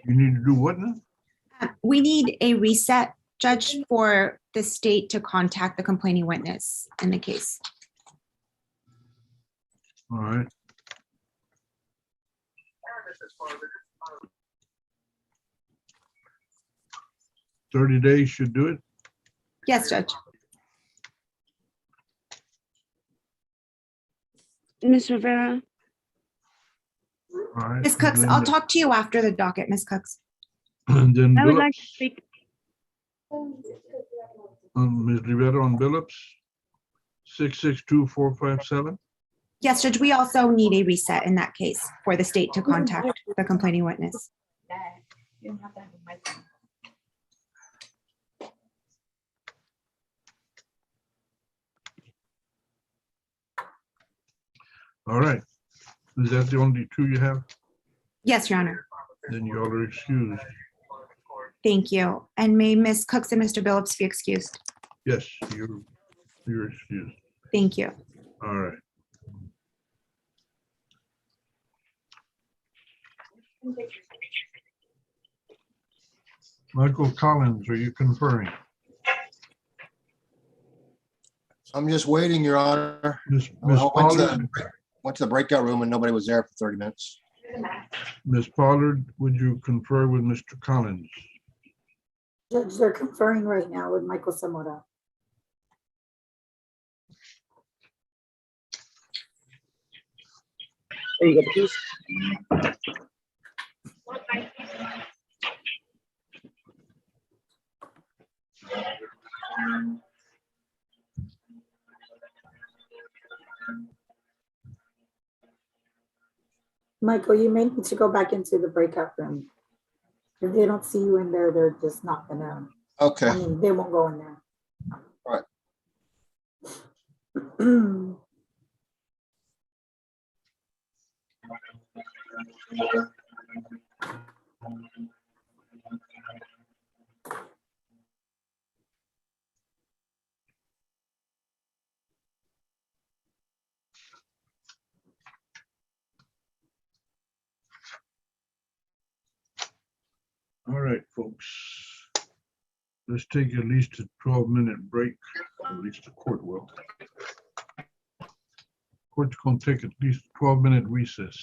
You need to do what now? We need a reset, Judge, for the state to contact the complaining witness in the case. All right. "30 days should do it." Yes, Judge. Ms. Rivera, All right. Ms. Cooks, I'll talk to you after the docket, Ms. Cooks. And then I would like to Billups, speak. Ms. Rivera on Billups, 662457. Yes, Judge, we also need a reset in that case for the state to contact the complaining witness. All right. Is that the only two you have? Yes, Your Honor. Then you all are excused. Thank you. And may Ms. Cooks and Mr. Billups be excused. Yes, you're excused. Thank you. All right. Michael Collins, are you conferring? I'm just waiting, Your Honor. Ms. Went to the breakout room and nobody was there for 30 minutes. Ms. Pollard, would you confer with Mr. Collins? Judge, they're conferring right now with Michael Zamora. There you go, please. Michael, you may need to go back into the breakout room. If they don't see you in there, they're just not gonna. Okay. I mean, they won't go in there. All right. All right, folks. Let's take at least a 12-minute break, at least the court will. Court's gonna take at least a 12-minute recess.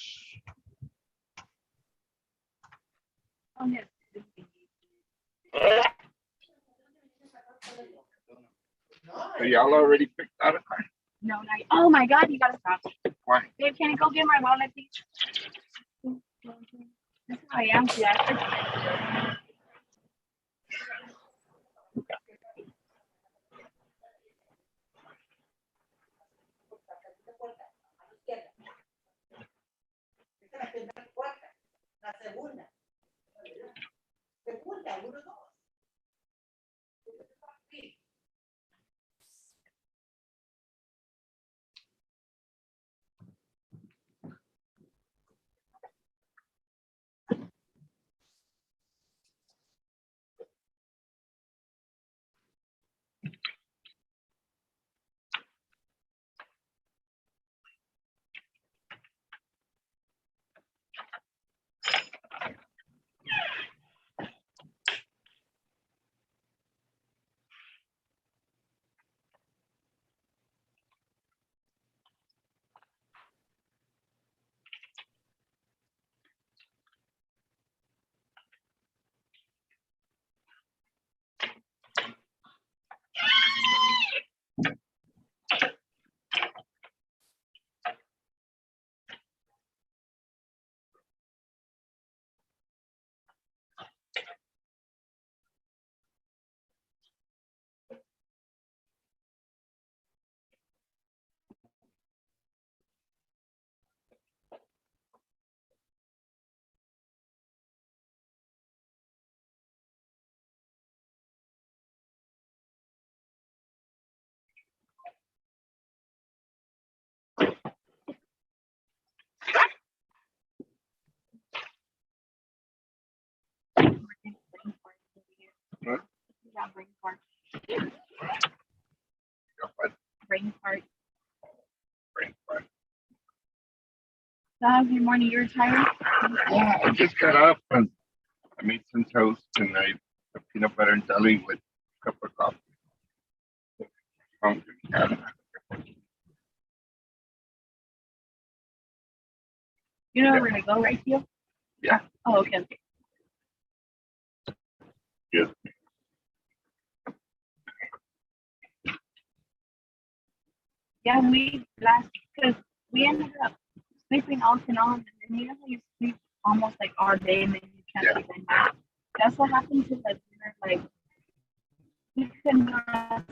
So y'all already picked out a car? No, not, oh my God, you gotta stop. Why? Babe, can you go get my wallet, please? This is how I am, yeah. What? Yeah, brain fart. What? Brain fart. Brain fart. So how's your morning? You're tired? Yeah, I just got up and I made some toast and I have peanut butter and jelly with a cup of coffee. You know where we're gonna go, right, Theo? Yeah. Oh, okay. Yes. Yeah, because we ended up sleeping off and on, and then you know how you sleep almost like all day and then you can't sleep at night. That's what happened to the dinner. Like we could not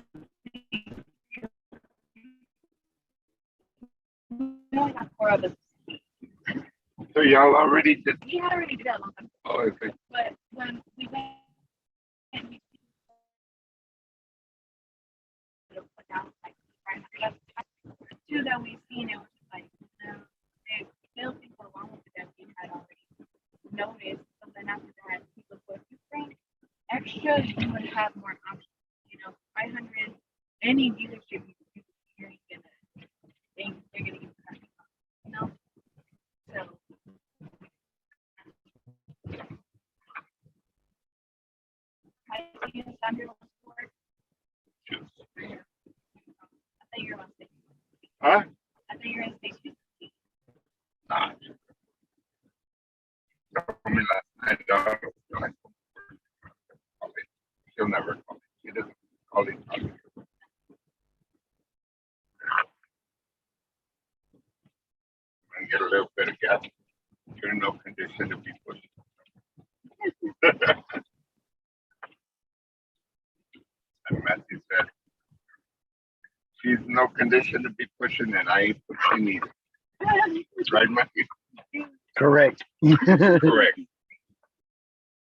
sleep. We only got 4 of us. So y'all already did. We had already did that long time. Oh, okay. But when we went and we put down like two that we've seen, it was just like they still think so wrong with it that we had already noticed. So then after that, people put extra, you would have more options. You know, 500, any dealership you're gonna think they're gonna get the you know. So I see you Sandra was for I thought you were on stage. Huh? I thought you were on stage. Nah. I mean, last night, she'll never call me. She doesn't call me. And get a little bit of gas. You're in no condition to be pushing. And Matthew said, she's in no condition to be pushing, and I ain't pushing either. Right, Matthew? Correct. Correct.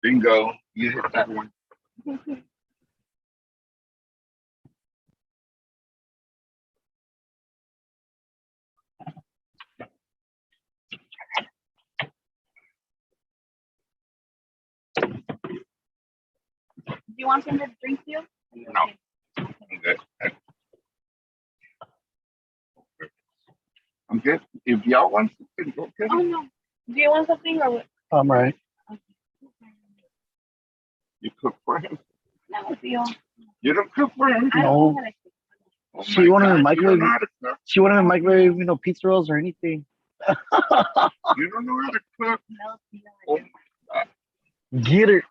Bingo. You hit that one. Do you want some to drink you? No. I'm good. I'm good. If y'all want something, go get it. Oh no. Do you want something or what? I'm right. You cook for him? No, Theo. You don't cook for him? I don't know how to cook. Oh She my wanted to God, you microwave. don't know how to cook? She wanted to microwave, pizza rolls or anything. You don't know how to cook? No, Theo. Oh my God. Get her.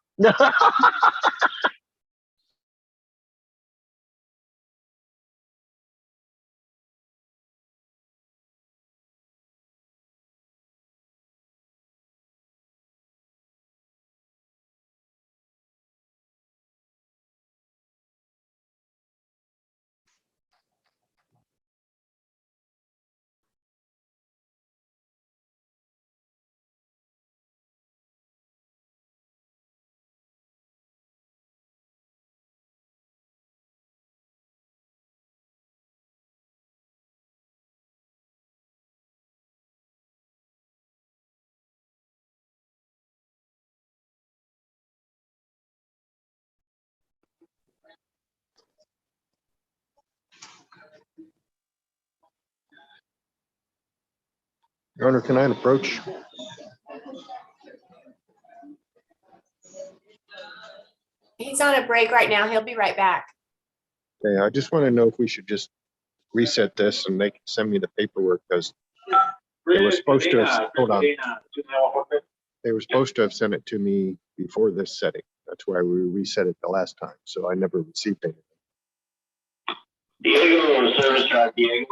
Your Honor, can I approach? He's on a break right now. He'll be right back. Okay, I just want to know if we should just reset this and they can send me the paperwork because they were supposed to have, hold on. They were supposed to have sent it to me before this setting. That's why we reset it the last time. So I never received anything. Diego, service drive, Diego.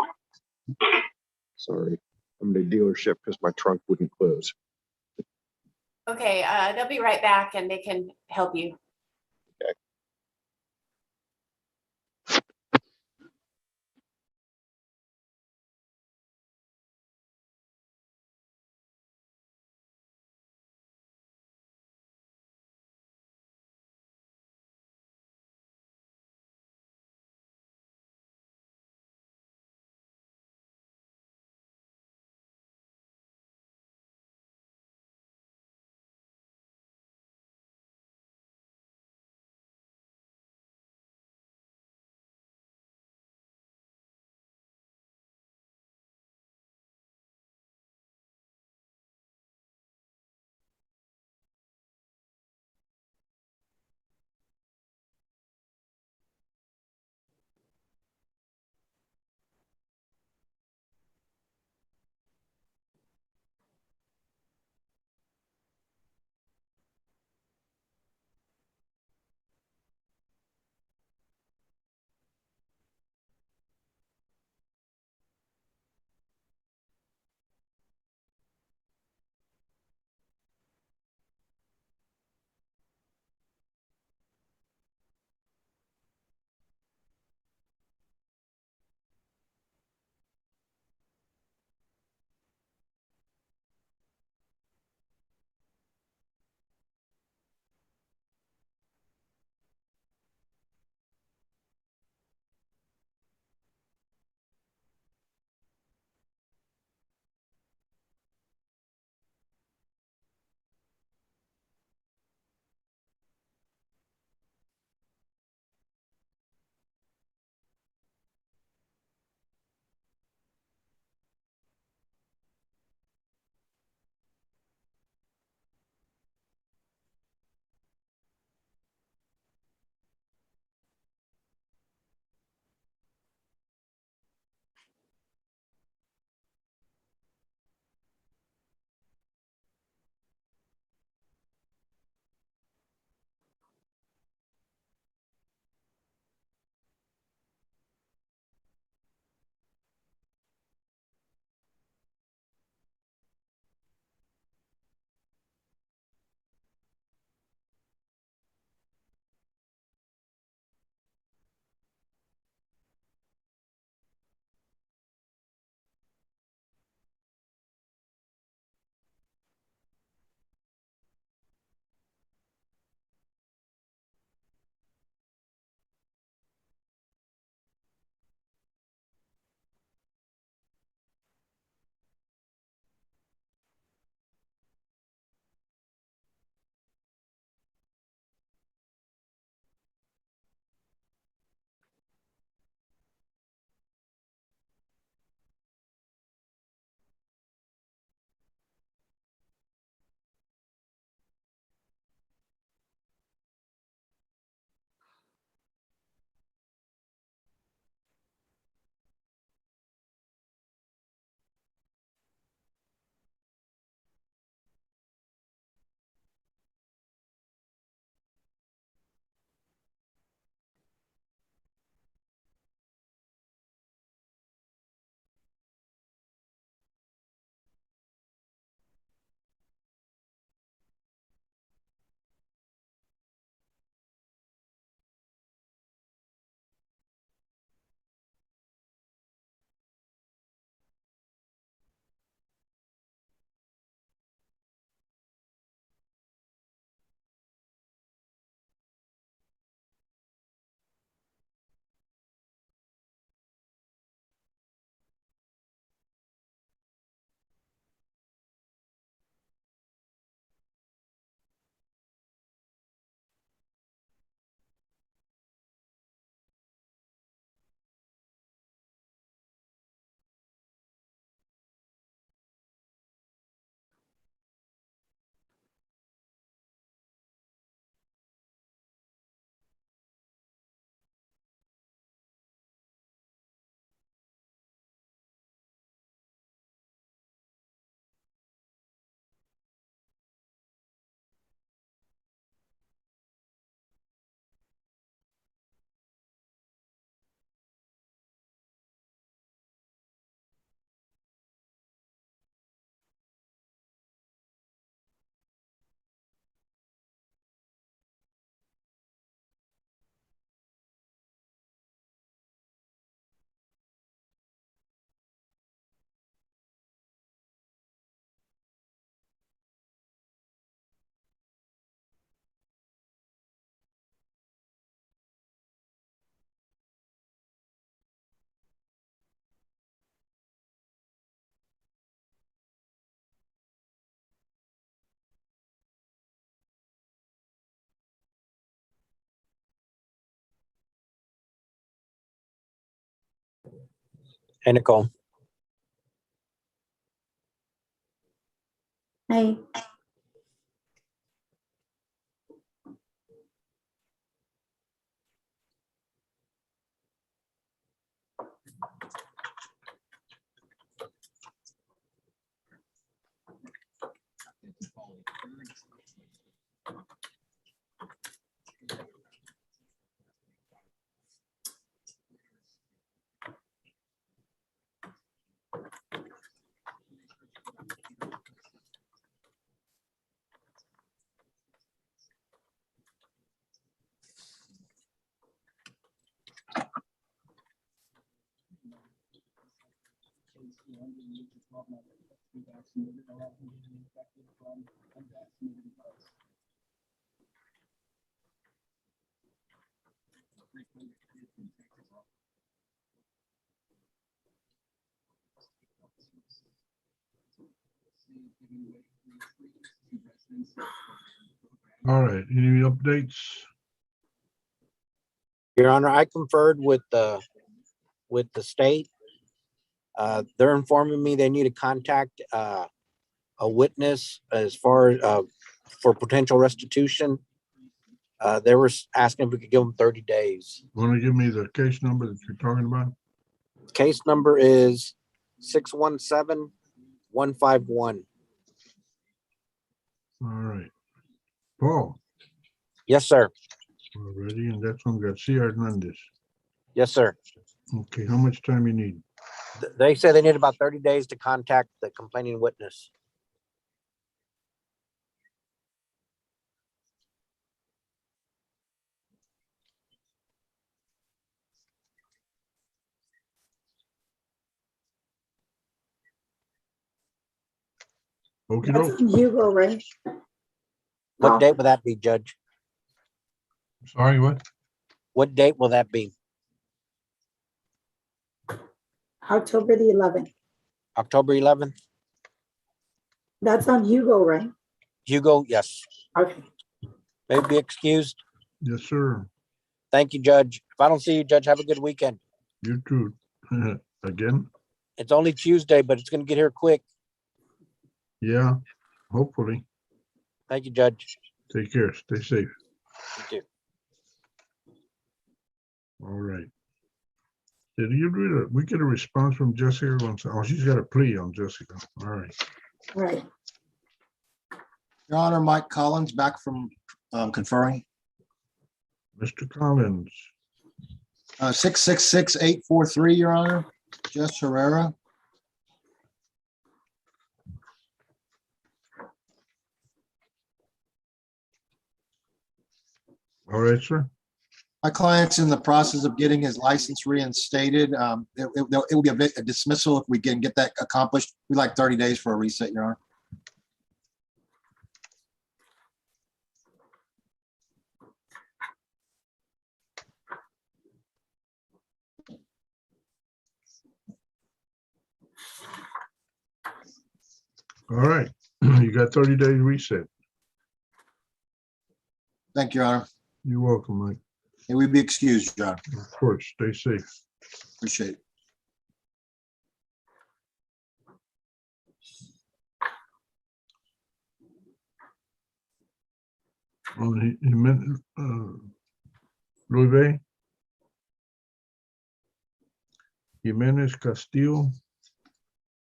Sorry. I'm at a dealership because my trunk wouldn't close. Okay, they'll be right back and they can help you. Hey, Nicole. Hey. All right, any updates? Your Honor, I conferred with the state. They're informing me they need to contact a witness as far as for potential restitution. They were asking if we could give them 30 days. Want to give me the case number that you're talking about? Case number is 617151. All right. Paul, Yes, sir. already, and that's one Garcia Hernandez. Yes, sir. Okay, how much time you need? They say they need about 30 days to contact the complaining witness. Okay, That's on Hugo, right? What Oh. date will that be, Judge? Sorry, what? What date will that be? October the 11th. October 11th? That's on Hugo, right? Hugo, yes. Okay. May be excused. Yes, sir. Thank you, Judge. If I don't see you, Judge, have a good weekend. You too. Again? It's only Tuesday, but it's going to get here quick. Yeah, hopefully. Thank you, Judge. Take care. Stay safe. You too. All right. Did you read we get a response from Jessica? Oh, she's got a plea on Jessica. All right. Right. Your Honor, Mike Collins back from conferring. Mr. Collins. 666-843, Your Honor. Jess Herrera. All right, sir. My client's in the process of getting his license reinstated. It will be a dismissal if we can get that accomplished. We'd like 30 days for a reset, Your Honor. All right. You got 30 days reset. Thank you, Your Honor. You're welcome, Mike. And we'd be excused, Your Honor. Of course. Stay safe. Appreciate it. He meant Luis Jimenez Castillo.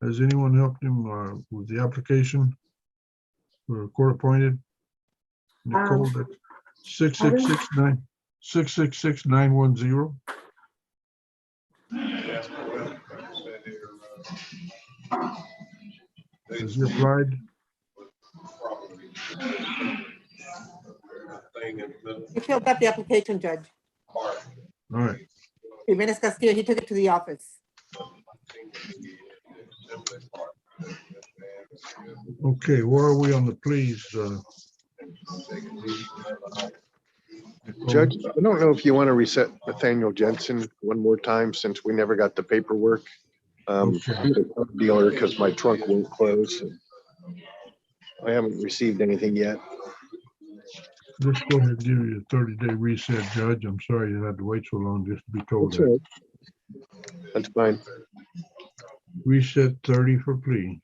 Has anyone helped him with the application for court appointed? Nicole, that's 666-910. Has he applied? He filled out the application, Judge. All right. Jimenez Castillo, he took it to the office. Okay, where are we on the pleas? Judge, I don't know if you want to reset Nathaniel Jensen one more time since we never got the paperwork. Dealer, because my trunk won't close. I haven't received anything yet. Let's go ahead and give you a 30-day reset, Judge. I'm sorry you had to wait so long just to be told That's that. all right. That's fine. Reset 30 for plea.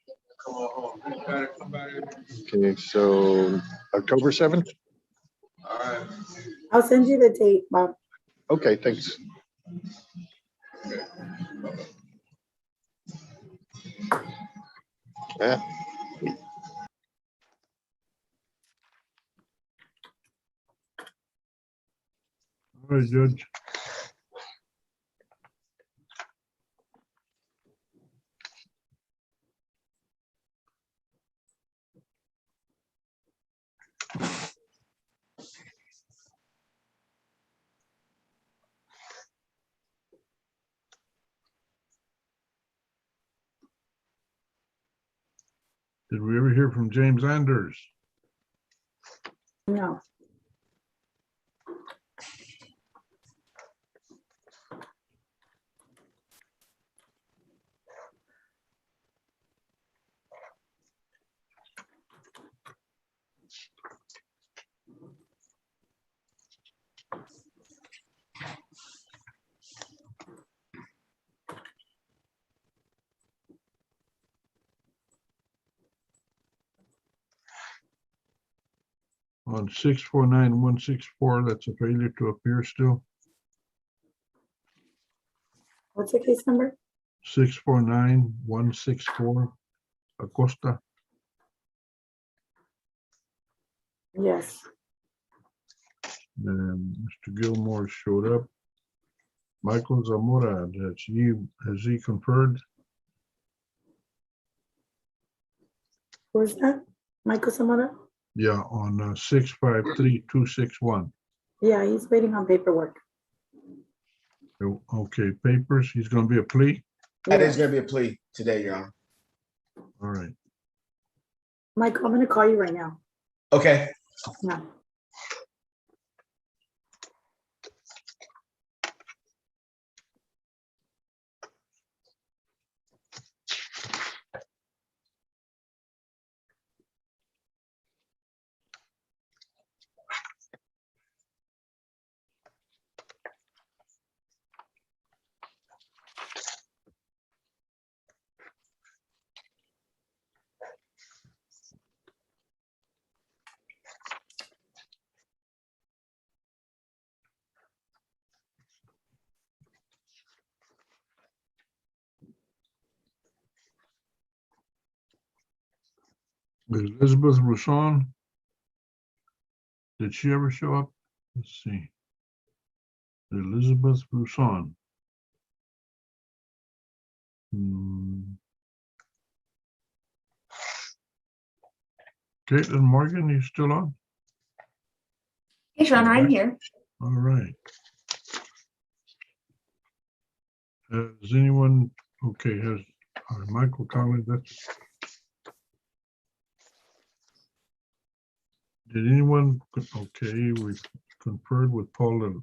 Okay, so October 7th? I'll send you the date, Bob. Okay, thanks. Yeah. All right, Judge. Did we ever hear from James Anders? No. On 649-164, that's a failure to appear still. What's the case number? 649-164, Acosta. Yes. And Mr. Gilmore showed up. Michael Zamora, has he conferred? Who's that? Michael Samara? Yeah, on 653-261. Yeah, he's waiting on paperwork. Okay, papers, he's gonna be a plea? That is gonna be a plea today, Your Honor. All right. Michael, I'm gonna call you right now. Okay. Yeah. Elizabeth Rousson. Did she ever show up? Let's see. Elizabeth Rousson. Caitlin Morgan, you still on? Hey, Sean, I'm here. All right. Has anyone, okay, has Michael Collins, that's. Did anyone, okay, we conferred with Paul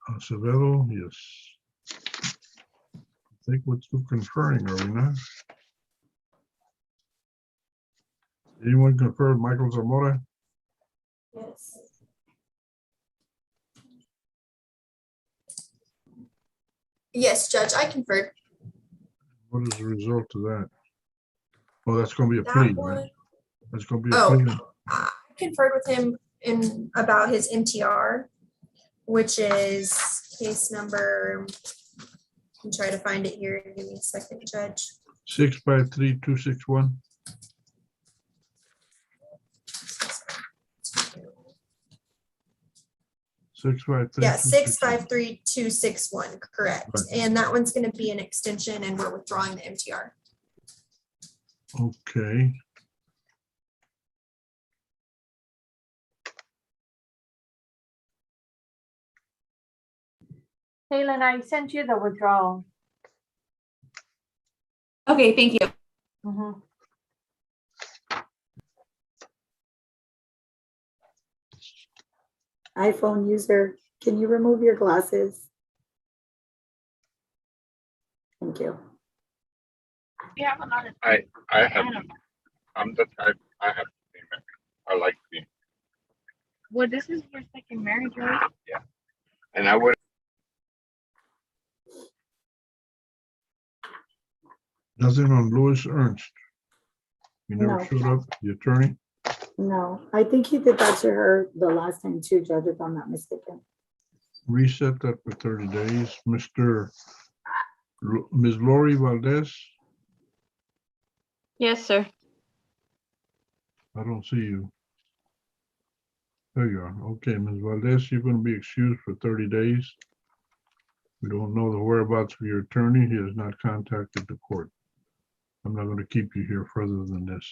Acevedo, yes. I think we're still conferring, are we not? Anyone confer with Michael Zamora? Yes. Yes, Judge, I conferred. What is the result of that? Oh, that's gonna be a That plea, one- right? That's gonna be a Oh, plea. I conferred with him in about his MTR, which is case number, I can try to find it here. Give me a second, Judge. 653-261. Yeah, 653-261, correct. Right. And that one's gonna be an extension and we're withdrawing the MTR. Okay. Kaylin, I sent you the withdrawal. Okay, thank you. Mhm. iPhone user, can you remove your glasses? Thank you. We have a lot of. I have, I'm the type, I have payment. I like payment. Well, this is your second marriage, right? Yeah. And I would, Nothing on Louis Ernst. You never No. showed up, the attorney? No, I think he did that to her the last time too, Judge, if I'm not mistaken. Reset that for 30 days. Ms. Lori Valdez, Yes, sir. I don't see you. There you are. Okay, Ms. Valdez, you're going to be excused for 30 days. We don't know the whereabouts of your attorney. He has not contacted the court. I'm not going to keep you here further than this.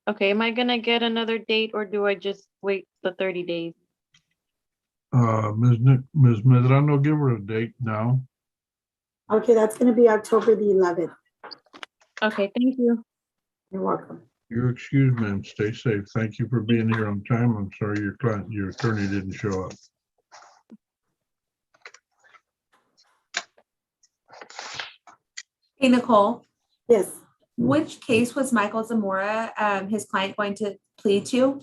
Okay, am I gonna get another date or do I just wait the 30 days? Ms. Medrano, give her a date now. Okay, that's gonna be October the 11th. Okay, thank you. You're welcome. You're excused, ma'am. Stay safe. Thank you for being here on time. I'm sorry your attorney didn't show up. Hey, Nicole, Yes. which case was Michael Zamora, his client, going to plead to?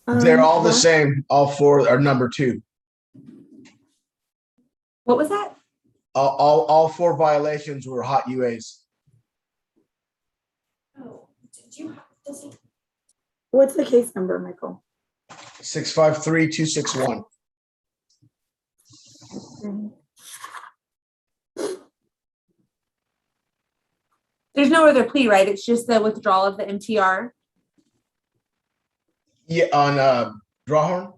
They're all the same. All four are number two. What was that? All four violations were hot UAs. What's the case number, Michael? 653-261. There's no other plea, right? It's just the withdrawal of the MTR. Yeah, on Drawhorn?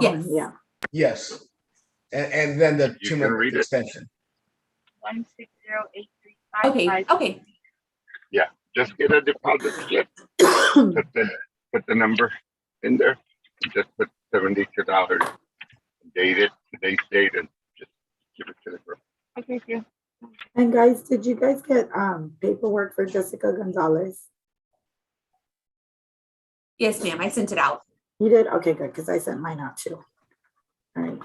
Yes. Yeah. Yes. And then the You can 2-month read it. extension. 1608355. Okay. Yeah, just get a deposit slip. Put the number in there. Just put $72. Date it, today's date, and just give it to the girl. Okay, thank you. And guys, did you guys get paperwork for Jessica Gonzalez? Yes, ma'am. I sent it out. You did? Okay, good, because I sent mine out too. All right.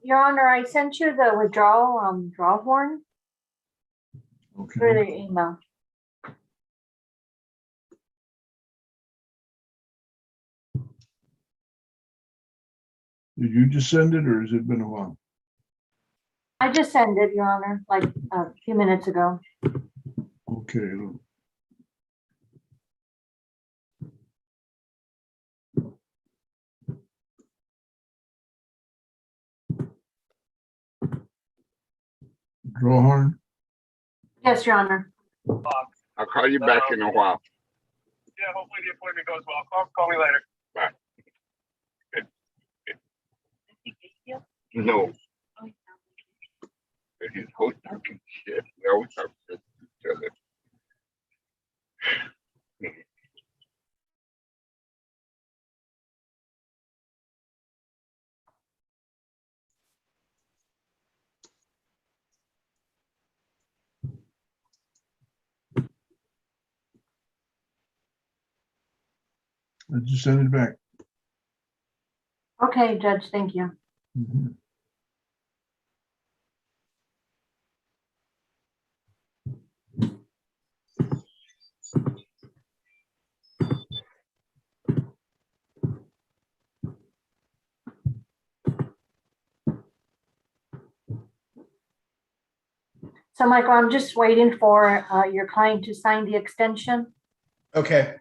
Your Honor, I sent you the withdrawal, draw form through Okay. the email. Did you just send it or has it been a while? I just sent it, Your Honor, like a few minutes ago. Okay. Drawhorn? Yes, Your Honor. I'll call you back in a while. Yeah, hopefully the appointment goes well. Call me later. Bye. No. He's always talking shit. We always talk to each other. I just send it back. Okay, Judge, thank you. Mhm. So Michael, I'm just waiting for your client to sign the extension. Okay.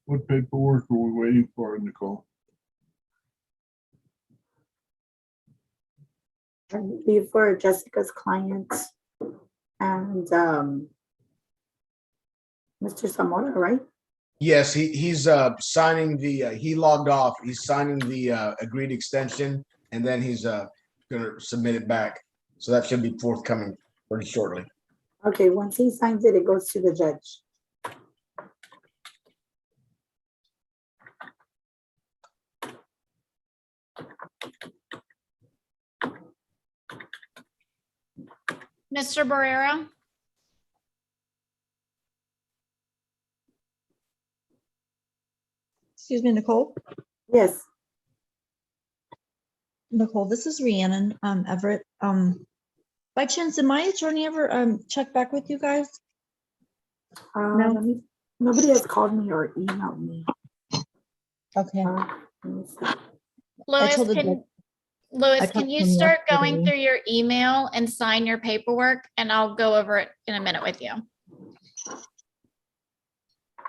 What paperwork are we waiting for, Nicole? Before Jessica's client and Mr. Zamora, right? Yes, he's signing the he logged off. He's signing the agreed extension, and then he's gonna submit it back. So that should be forthcoming pretty shortly. Okay, once he signs it, it goes to the judge. Mr. Barrera? Excuse me, Nicole? Yes. Nicole, this is Rhiannon Everett. By chance, did my attorney ever check back with you guys? No. Nobody has called me or emailed me. Okay. Louis, told the can judge- I can talked you to him start going yesterday. through your email and sign your paperwork, and I'll go over it in a minute with you.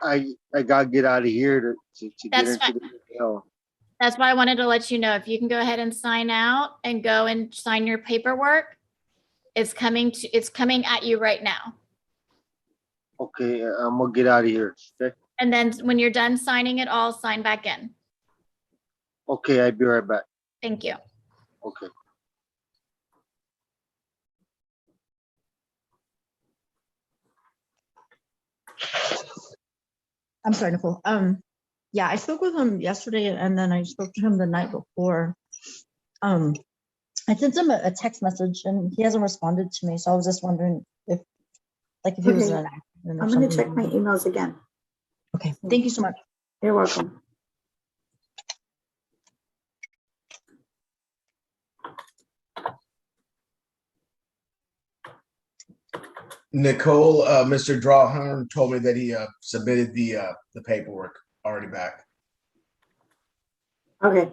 I gotta get out of here to get That's into fine. the hotel. That's why I wanted to let you know, if you can go ahead and sign out and go and sign your paperwork. It's coming at you right now. Okay, I'm gonna get out of here. Okay, And then when you're done signing it all, sign back in. okay, I'll be right back. Thank you. Okay. I'm sorry, Nicole. Yeah, I spoke with him yesterday and then I spoke to him the night before. I sent him a text message and he hasn't responded to me. So I was just wondering if he was Okay, I'm gonna check my emails again. Okay, thank you so much. You're welcome. Nicole, Mr. Drawhorn told me that he submitted the paperwork already back. Okay.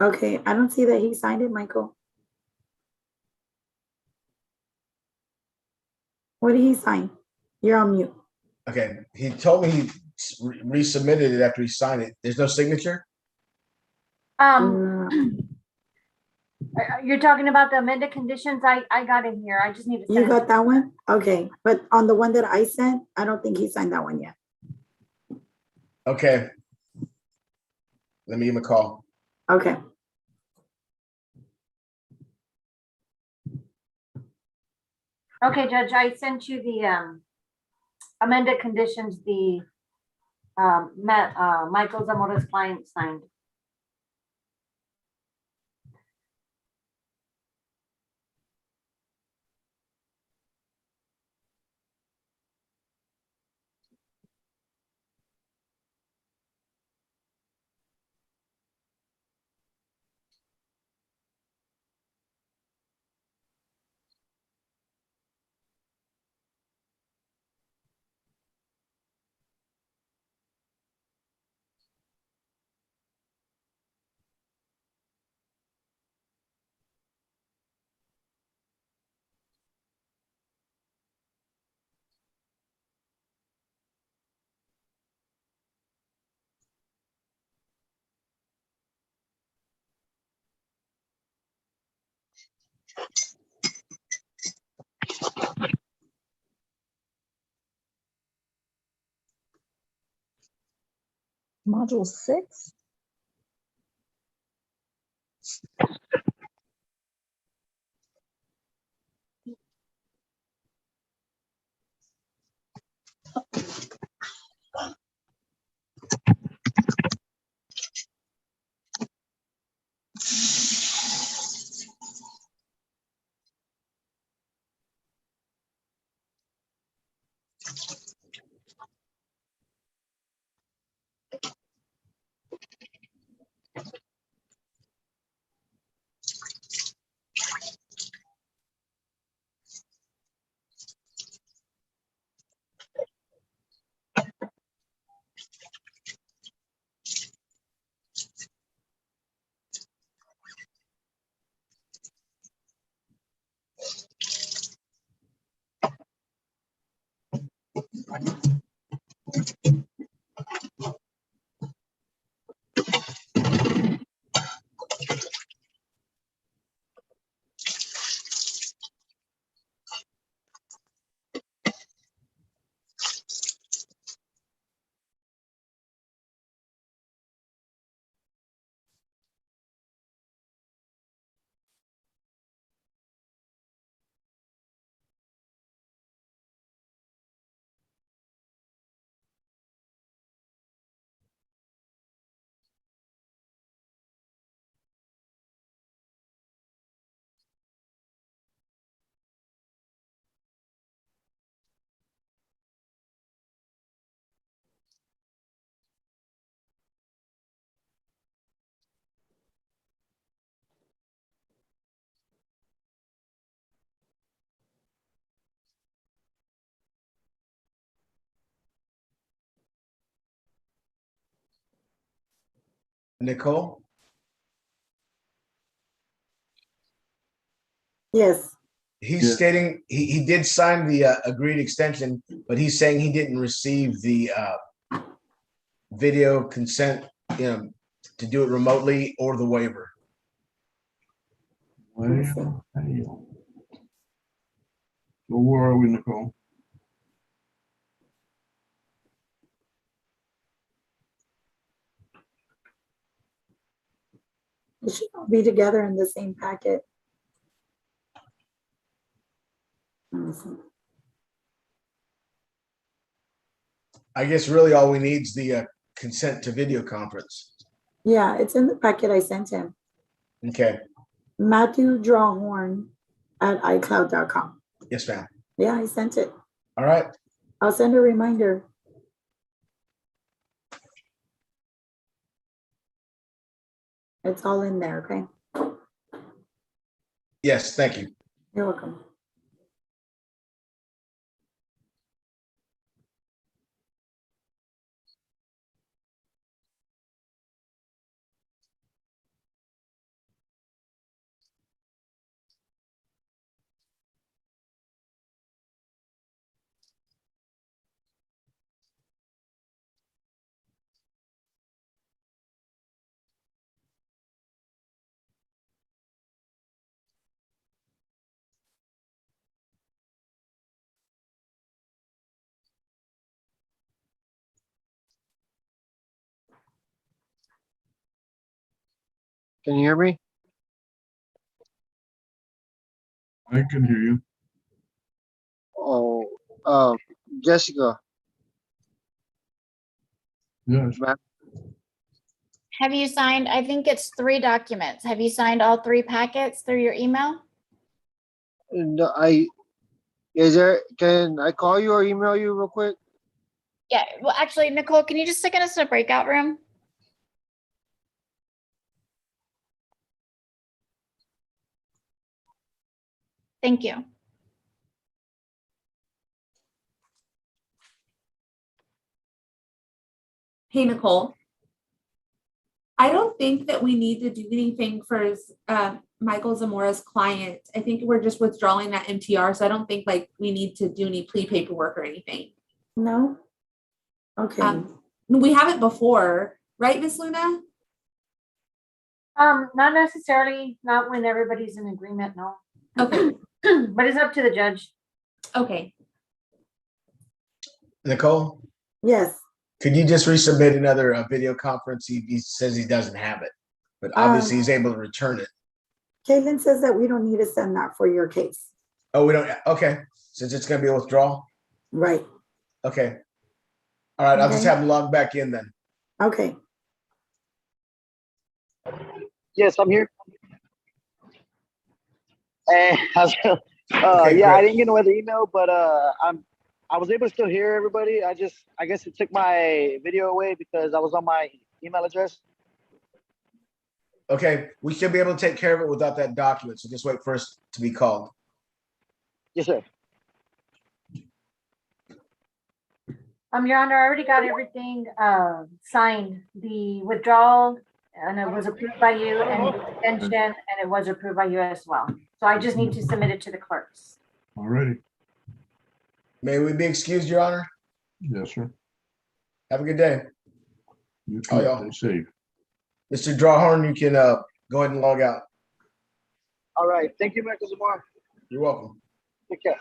Okay, I don't see that he signed it, Michael. What did he sign? You're on mute. Okay, he told me he resubmitted it after he signed it. There's no signature? You're talking about the amended conditions? I got in here. I just need to. You got that one? Okay, but on the one that I sent, I don't think he signed that one yet. Okay. Let me give him a call. Okay. Okay, Judge, I sent you the amended conditions, the Michael Zamora's client signed. Module 6. Nicole? Yes. He's stating he did sign the agreed extension, but he's saying he didn't receive the video consent, to do it remotely or the waiver. Well, so where are we, Nicole? It should all be together in the same packet. Let me see. I guess really all we need is the consent to video conference. Yeah, it's in the packet I sent him. Okay. Matthew Drawhorn at iCloud.com. Yes, ma'am. Yeah, I sent it. All right. I'll send a reminder. It's all in there, okay? Yes, thank you. You're welcome. Can you hear me? I can hear you. Oh, Jessica. Yes. Have you signed, I think it's 3 documents. Have you signed all 3 packets through your email? No, can I call you or email you real quick? Yeah, well, actually, Nicole, can you just take us to a breakout room? Thank you. Hey, Nicole. I don't think that we need to do anything for Michael Zamora's client. I think we're just withdrawing that MTR. So I don't think like we need to do any plea paperwork or anything. No? Okay. We haven't before, right, Miss Luna? Not necessarily, not when everybody's in agreement, no. Okay. But it's up to the judge. Okay. Nicole? Yes. Could you just resubmit another video conference? He says he doesn't have it, but obviously he's able to return it. Caitlin says that we don't need to send that for your case. Oh, we don't. Okay. Since it's going to be a withdrawal? Right. Okay. All right. I'll just Okay. have him log back in then. Okay. Yes, I'm here. And Okay, yeah, I great. didn't get no other email, but I was able to still hear everybody. I guess it took my video away because I was on my email address. Okay. We should be able to take care of it without that document. So just wait for us to be called. Yes, sir. Your Honor, I already got everything signed. The withdrawal, and it was approved by you, and the extension, and it was approved by you as well. So I just need to submit it to the clerks. All righty. May we be excused, Your Honor? Yes, sir. Have a good day. You Oh, too. y'all. Stay safe. Mr. Drawhorn, you can go ahead and log out. All right. Thank you, Michael Zamora. You're welcome. Take care.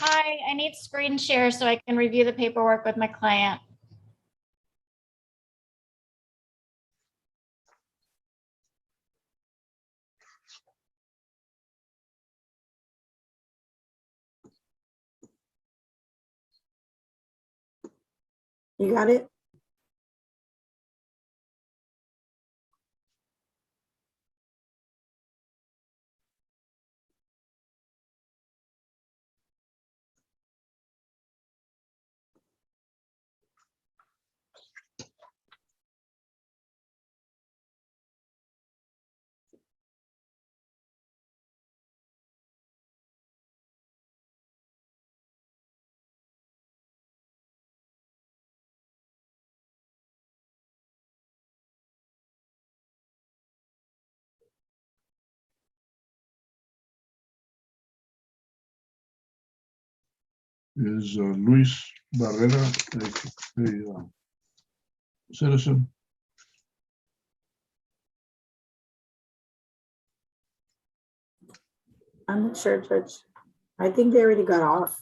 Hi, I need screen share so I can review the paperwork with my client. You got it? Is Luis Barrera a citizen? I'm not sure, Judge. I think they already got off.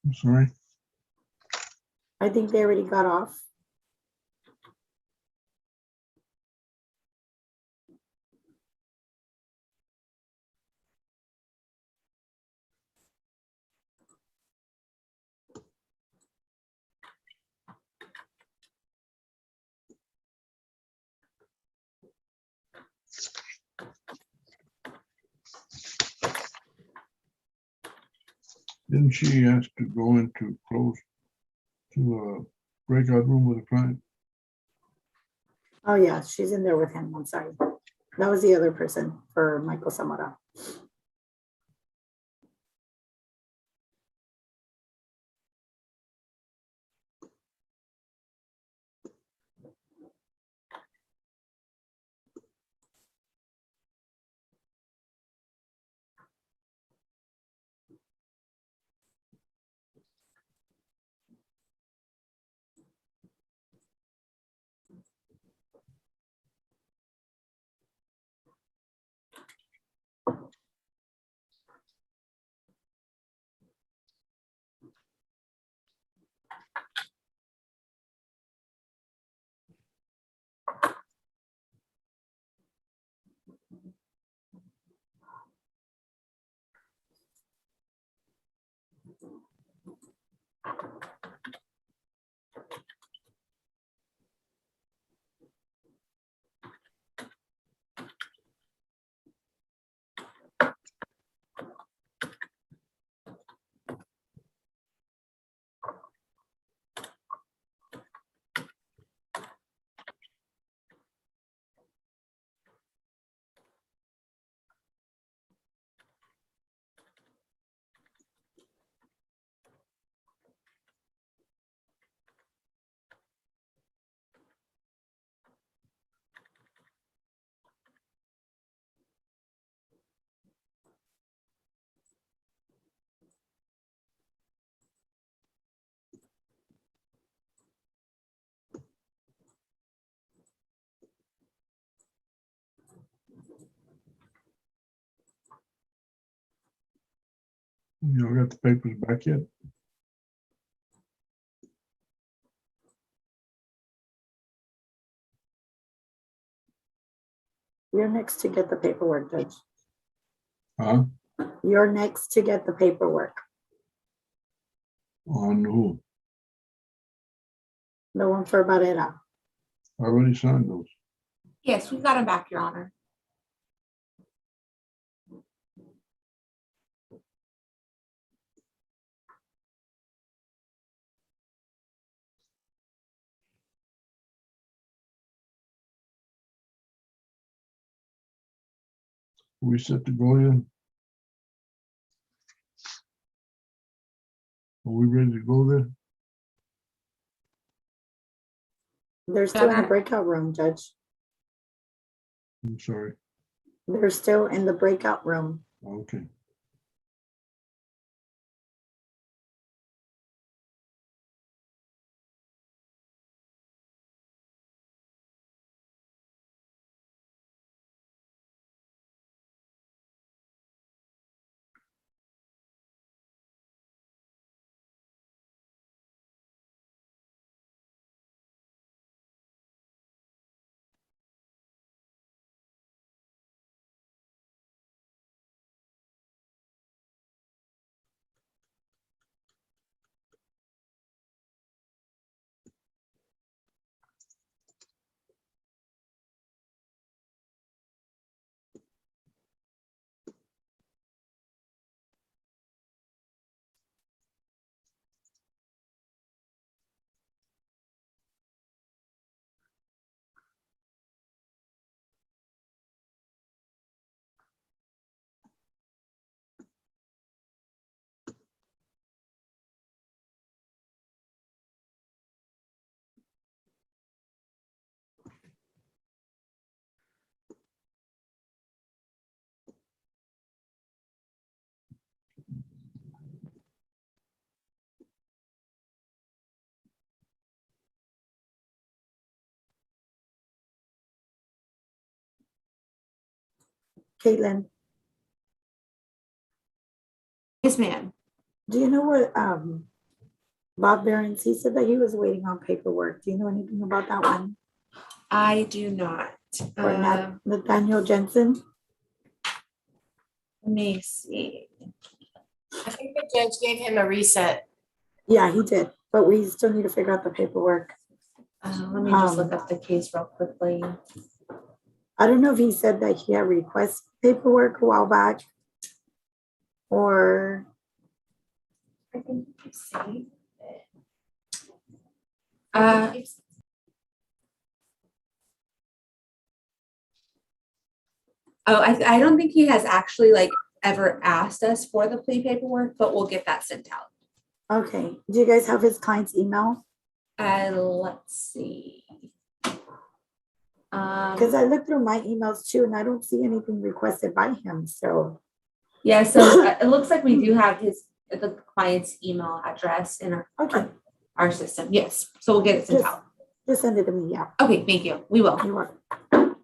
I'm sorry. I think they already got off. Didn't she ask to go into to a breakout room with a client? Oh, yeah, she's in there with him. I'm sorry. That was the other person for Michael Zamora. You all got the papers back yet? You're next to get the paperwork, Judge. Huh? You're next to get the paperwork. On who? The one for Barrera. I already signed those. Yes, we got him back, Your Honor. We set to go in? Are we ready to go there? They're still in the breakout room, Judge. I'm sorry. They're still in the breakout room. Okay. Caitlin, Yes, ma'am. do you know what, Bob Behrens, he said that he was waiting on paperwork. Do you know anything about that one? I do not. Or Um, Nathaniel Jensen? Let me see. I think the judge gave him a reset. Yeah, he did, but we still need to figure out the paperwork. Let me just look up the case real quickly. I don't know if he said that he had requested paperwork a while back. Or, I think you see it. Uh, Oh, I don't think he has actually like ever asked us for the plea paperwork, but we'll get that sent out. okay, do you guys have his client's email? Let's see. Because I looked through my emails too, and I don't see anything requested by him, so. Yeah, so it looks like we do have the client's email address in our system. Yes, so we'll get it sent out. Just send it to me, yeah. Okay, thank you. We will. You're welcome.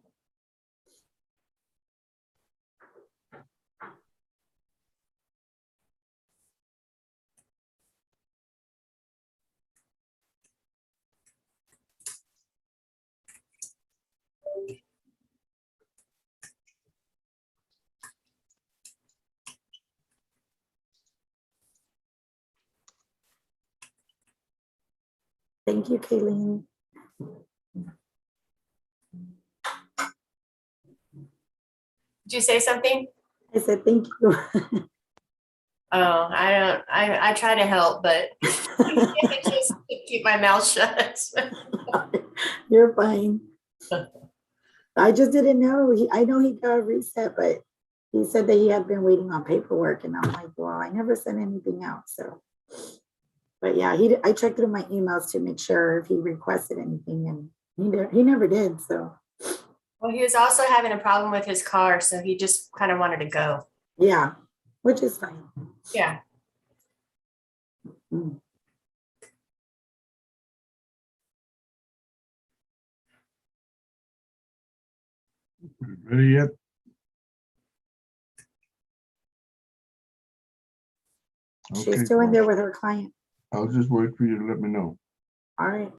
Thank you, Kayleen. Did you say something? I said thank you. Oh, I try to help, but I just keep my mouth shut. You're fine. I just didn't know. I know he got a reset, but he said that he had been waiting on paperwork, and I'm like, well, I never sent anything out. So, but yeah, I checked through my emails to make sure if he requested anything, and he never did. So, Well, he was also having a problem with his car, so he just kind of wanted to go. yeah, which is fine. Yeah. Mm. Ready yet? She's Okay, still in well, there with her client. I'll just wait for you to let me know. All right.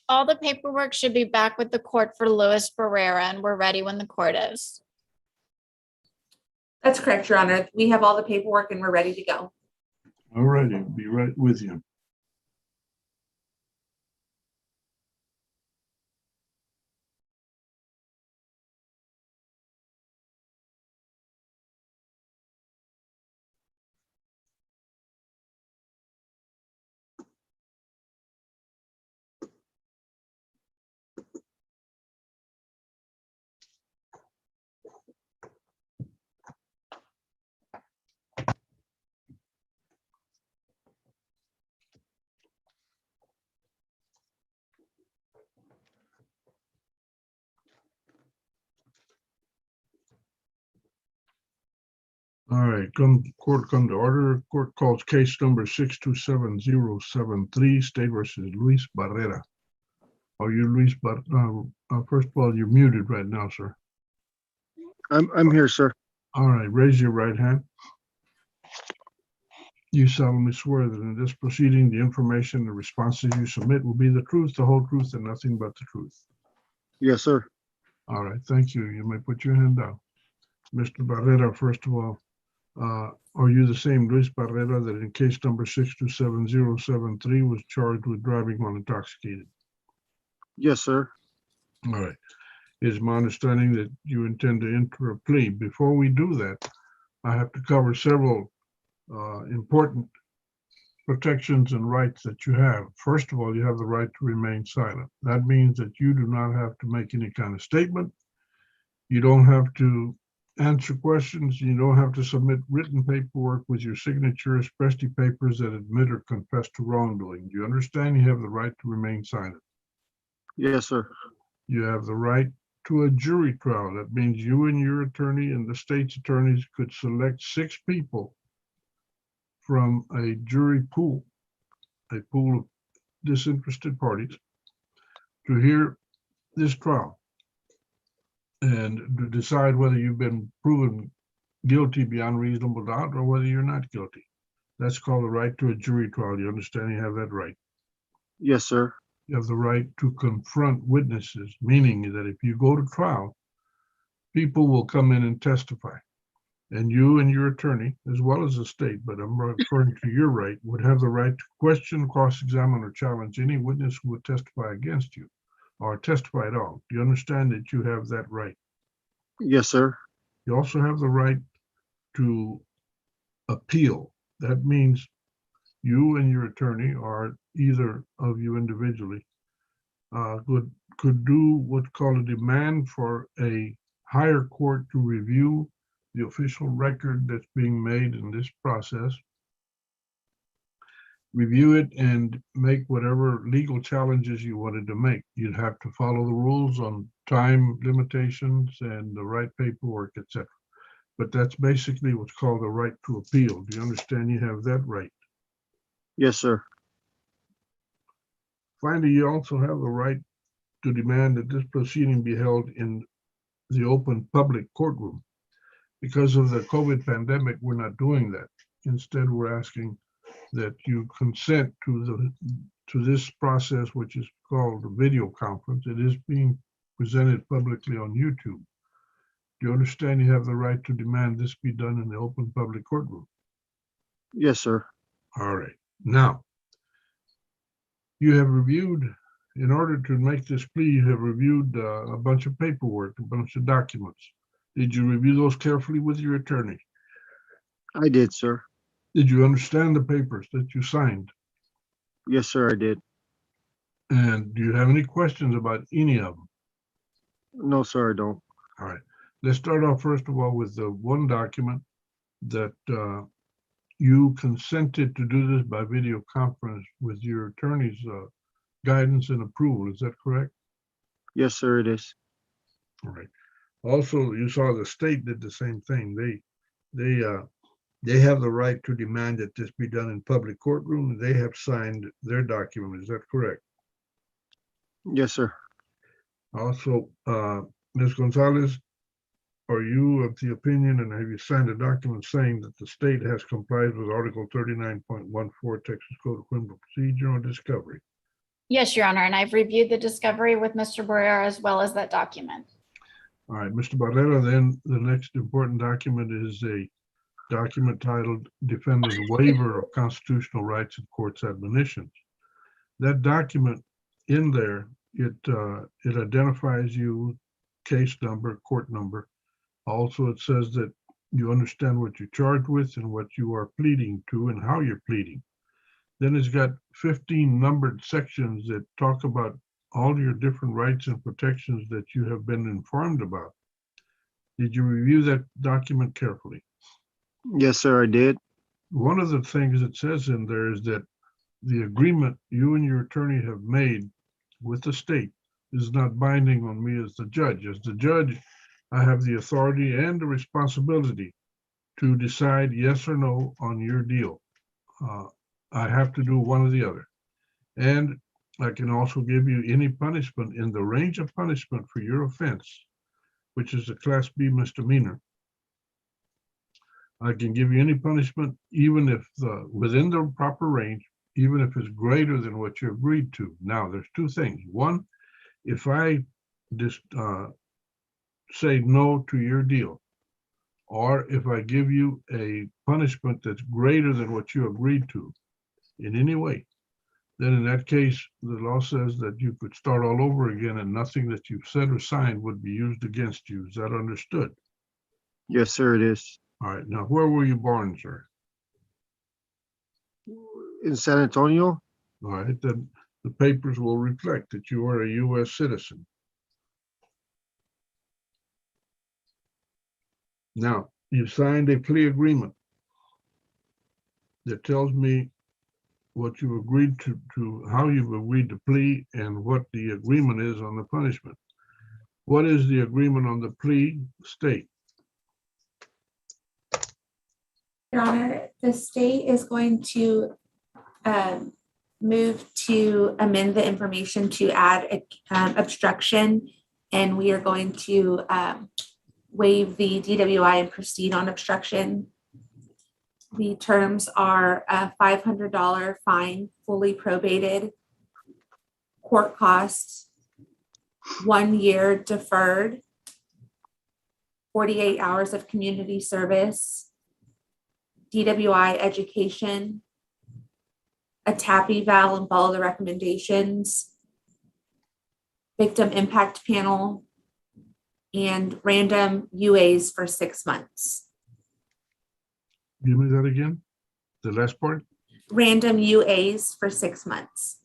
all the paperwork should be back with the court for Luis Barrera, and we're ready when the court is. That's correct, Your Honor. We have all the paperwork and we're ready to go. All righty, be right with you. All right, court come to order. Court calls case number 627-073, State versus Luis Barrera. Are you Luis first of all, you're muted right now, sir. I'm here, sir. All right, raise your right hand. You solemnly swear that in this proceeding, the information and responses you submit will be the truth, the whole truth, and nothing but the truth. Yes, sir. All right, thank you. You may put your hand down. Mr. Barrera, first of all, are you the same Luis Barrera that in case number 627-073 was charged with driving while intoxicated? Yes, sir. All right. It's my understanding that you intend to enter a plea. Before we do that, I have to cover several important protections and rights that you have. First of all, you have the right to remain silent. That means that you do not have to make any kind of statement. You don't have to answer questions. You don't have to submit written paperwork with your signature, especially papers that admit or confess to wrongdoing. Do you understand you have the right to remain silent? Yes, sir. You have the right to a jury trial. That means you and your attorney and the state's attorneys could select 6 people from a jury pool, a pool of disinterested parties, to hear this trial and to decide whether you've been proven guilty beyond reasonable doubt or whether you're not guilty. That's called the right to a jury trial. You understand you have that right? Yes, sir. You have the right to confront witnesses, meaning that if you go to trial, people will come in and testify. And you and your attorney, as well as the state, but I'm referring to your right, would have the right to question, cross-examine, or challenge any witness who would testify against you or testify at all. Do you understand that you have that right? Yes, sir. You also have the right to appeal. That means you and your attorney, or either of you individually, could do what's called a demand for a higher court to review the official record that's being made in this process, review it and make whatever legal challenges you wanted to make. You'd have to follow the rules on time limitations and the right paperwork, etc. But that's basically what's called the right to appeal. Do you understand you have that right? Yes, sir. Finally, you also have the right to demand that this proceeding be held in the open public courtroom. Because of the COVID pandemic, we're not doing that. Instead, we're asking that you consent to this process, which is called a video conference. It is being presented publicly on YouTube. Do you understand you have the right to demand this be done in the open public courtroom? Yes, sir. All right. Now, you have reviewed, in order to make this plea, you have reviewed a bunch of paperwork, a bunch of documents. Did you review those carefully with your attorney? I did, sir. Did you understand the papers that you signed? Yes, sir, I did. And do you have any questions about any of them? No, sir, I don't. All right. Let's start off, first of all, with the one document that you consented to do this by video conference with your attorney's guidance and approval. Is that correct? Yes, sir, it is. All right. Also, you saw the state did the same thing. They have the right to demand that this be done in public courtroom. They have signed their document. Is that correct? Yes, sir. Also, Ms. Gonzalez, are you of the opinion, and have you signed a document saying that the state has complied with Article 39.14 Texas Code of Criminal Procedure on discovery? Yes, Your Honor, and I've reviewed the discovery with Mr. Barrera as well as that document. All right, Mr. Barrera, then the next important document is a document titled Defendant's Waiver of Constitutional Rights and Court's Admonitions. That document in there, it identifies you, case number, court number. Also, it says that you understand what you're charged with and what you are pleading to and how you're pleading. Then it's got 15 numbered sections that talk about all your different rights and protections that you have been informed about. Did you review that document carefully? Yes, sir, I did. One of the things it says in there is that the agreement you and your attorney have made with the state is not binding on me as the judge. As the judge, I have the authority and the responsibility to decide yes or no on your deal. I have to do one or the other. And I can also give you any punishment in the range of punishment for your offense, which is a Class B misdemeanor. I can give you any punishment, even if within the proper range, even if it's greater than what you agreed to. Now, there's two things. One, if I just say no to your deal, or if I give you a punishment that's greater than what you agreed to in any way, then in that case, the law says that you could start all over again and nothing that you've said or signed would be used against you. Is that understood? Yes, sir, it is. All right. Now, where were you born, sir? In San Antonio? All right. Then the papers will reflect that you are a U.S. citizen. Now, you signed a plea agreement that tells me what you agreed to how you've agreed to plea and what the agreement is on the punishment. What is the agreement on the plea state? Your Honor, the state is going to move to amend the information to add obstruction, and we are going to waive the DWI and proceed on obstruction. The terms are a $500 fine, fully probated, court costs, 1 year deferred, 48 hours of community service, DWI education, a TAP eval and follow the recommendations, victim impact panel, and random UAs for 6 months. Give me that again, the last part. Random UAs for 6 months.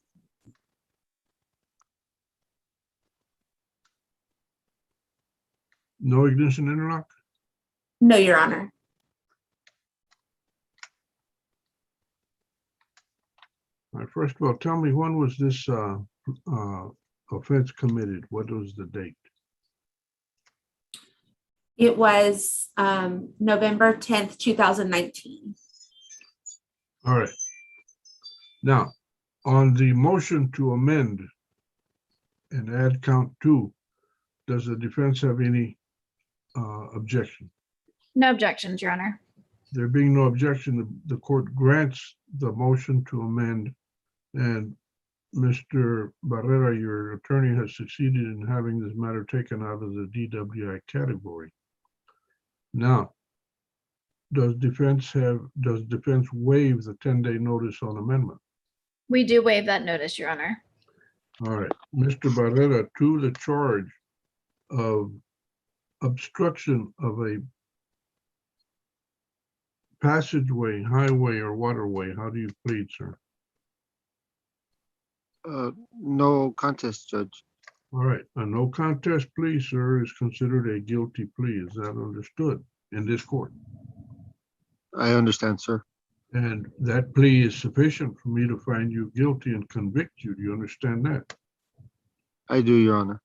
No ignition interlock? No, Your Honor. All right, first of all, tell me, when was this offense committed? What was the date? It was November 10th, 2019. All right. Now, on the motion to amend and add count 2, does the defense have any objection? No objections, Your Honor. There being no objection, the court grants the motion to amend, and Mr. Barrera, your attorney, has succeeded in having this matter taken out of the DWI category. Now, does defense waive the 10-day notice on amendment? We do waive that notice, Your Honor. All right, Mr. Barrera, to the charge of obstruction of a passageway, highway, or waterway, how do you plead, sir? No contest, Judge. All right, a no contest plea, sir, is considered a guilty plea. Is that understood in this court? I understand, sir. And that plea is sufficient for me to find you guilty and convict you. Do you understand that? I do, Your Honor.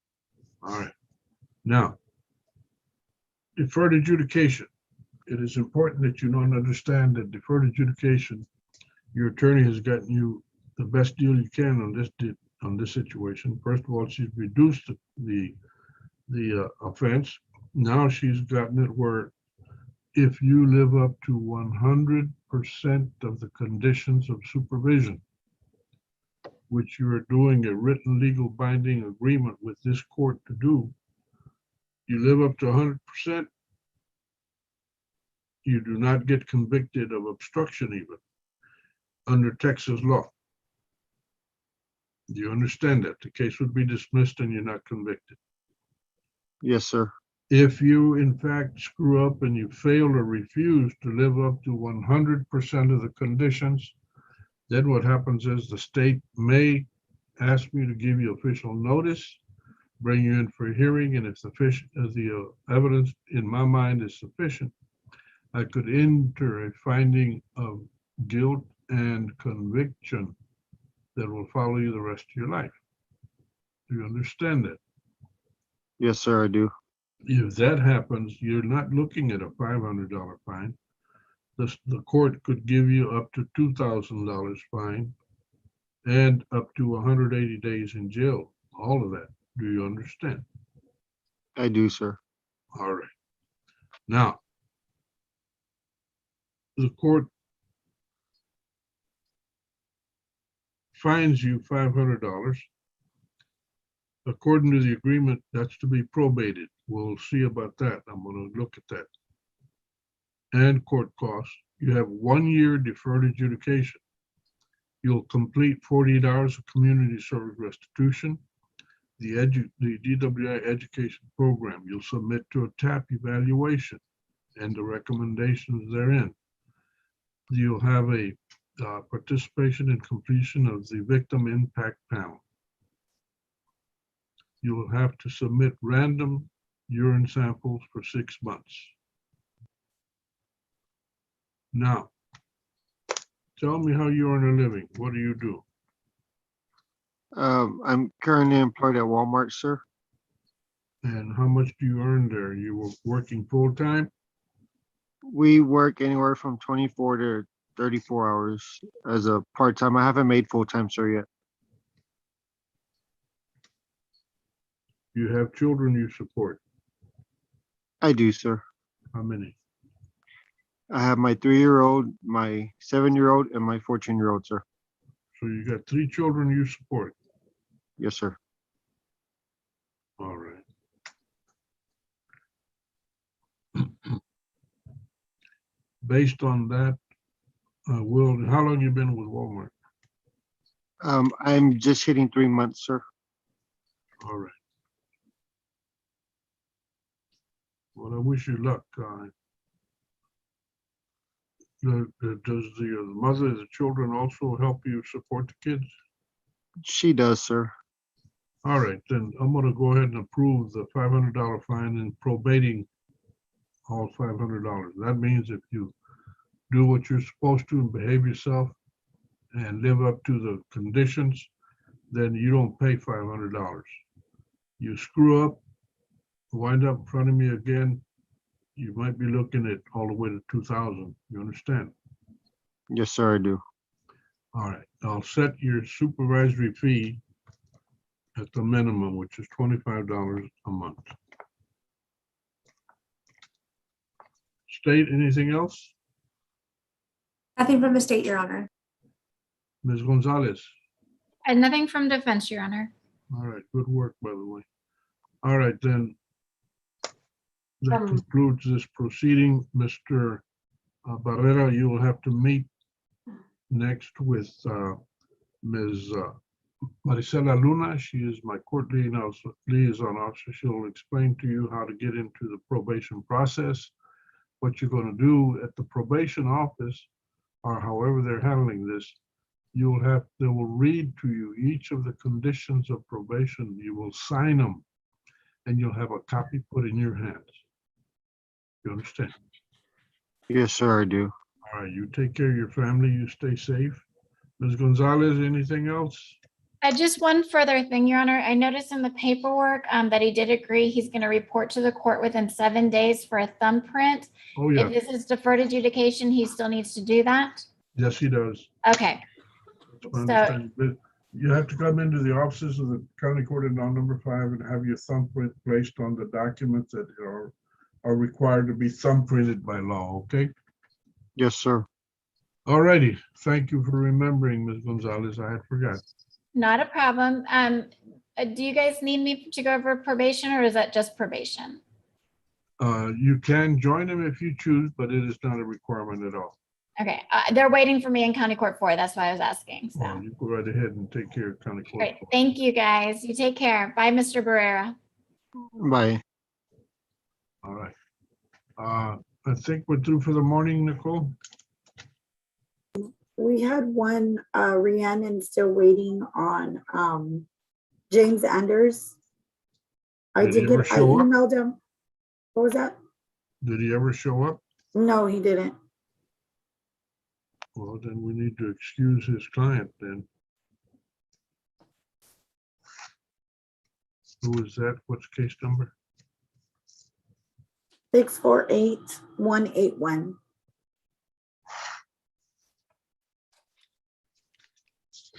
All right. Now, deferred adjudication. It is important that you know and understand that deferred adjudication, your attorney has gotten you the best deal you can on this situation. First of all, she's reduced the offense. Now she's gotten it where if you live up to 100% of the conditions of supervision, which you are doing a written legal binding agreement with this court to do, you live up to 100%, you do not get convicted of obstruction even under Texas law. Do you understand that? The case would be dismissed and you're not convicted. Yes, sir. If you in fact screw up and you fail or refuse to live up to 100% of the conditions, then what happens is the state may ask me to give you official notice, bring you in for a hearing, and if the evidence in my mind is sufficient, I could enter a finding of guilt and conviction that will follow you the rest of your life. Do you understand that? Yes, sir, I do. If that happens, you're not looking at a $500 fine. The court could give you up to $2,000 fine and up to 180 days in jail. All of that. Do you understand? I do, sir. All right. Now, the court fines you $500. According to the agreement, that's to be probated. We'll see about that. I'm going to look at that. And court costs. You have 1 year deferred adjudication. You'll complete 48 hours of community service restitution, the DWI education program. You'll submit to a TAP evaluation and the recommendations therein. You'll have a participation and completion of the victim impact panel. You will have to submit random urine samples for 6 months. Now, tell me how you earn a living. What do you do? I'm currently employed at Walmart, sir. And how much do you earn there? You were working full time? We work anywhere from 24 to 34 hours as a part-time. I haven't made full-time, sir, yet. You have children you support? I do, sir. How many? I have my 3-year-old, my 7-year-old, and my 14-year-old, sir. So you got 3 children you support? Yes, sir. All right. Based on that, Will, how long you been with Walmart? I'm just hitting 3 months, sir. All right. Well, I wish you luck. Does the mother of the children also help you support the kids? She does, sir. All right, then I'm gonna go ahead and approve the $500 fine and probating all $500. That means if you do what you're supposed to and behave yourself and live up to the conditions, then you don't pay $500. You screw up, wind up in front of me again, you might be looking at all the way to 2,000. You understand? Yes, sir, I do. All right, I'll set your supervisory fee at the minimum, which is $25 a month. State, anything else? Nothing from the state, Your Honor. Ms. Gonzalez? And nothing from defense, Your Honor. All right, good work, by the way. All right, then. That concludes this proceeding. Mr. Barrera, you will have to meet next with Ms. Maricela Luna. She is my court liaison officer. She'll explain to you how to get into the probation process, what you're going to do at the probation office, or however they're handling this. They will read to you each of the conditions of probation. You will sign them, and you'll have a copy put in your hands. You understand? Yes, sir, I do. All right, you take care of your family. You stay safe. Ms. Gonzalez, anything else? Just one further thing, Your Honor. I noticed in the paperwork that he did agree he's going to report to the court within 7 days for a thumbprint. Oh, yeah. If this is deferred adjudication, he still needs to do that? Yes, he does. Okay. But you have to come into the offices of the county court in number 5 and have your thumbprint placed on the documents that are required to be thumbprinted by law, okay? Yes, sir. All righty. Thank you for remembering, Ms. Gonzalez. I had forgot. Not a problem. Do you guys need me to go over probation or is that just probation? You can join them if you choose, but it is not a requirement at all. Okay, they're waiting for me in County Court 4. That's why I was asking. So, Well, you go right ahead and take care of County Court. great. Thank you guys. You take care. Bye, Mr. Barrera. Bye. All right. I think we're through for the morning, Nicole. We had one, Rhiannon still waiting on, James Anders. I Did he did ever get, I show up? emailed him. What was that? Did he ever show up? No, he didn't. Well, then we need to excuse his client then. Who is that? What's case number? 648181.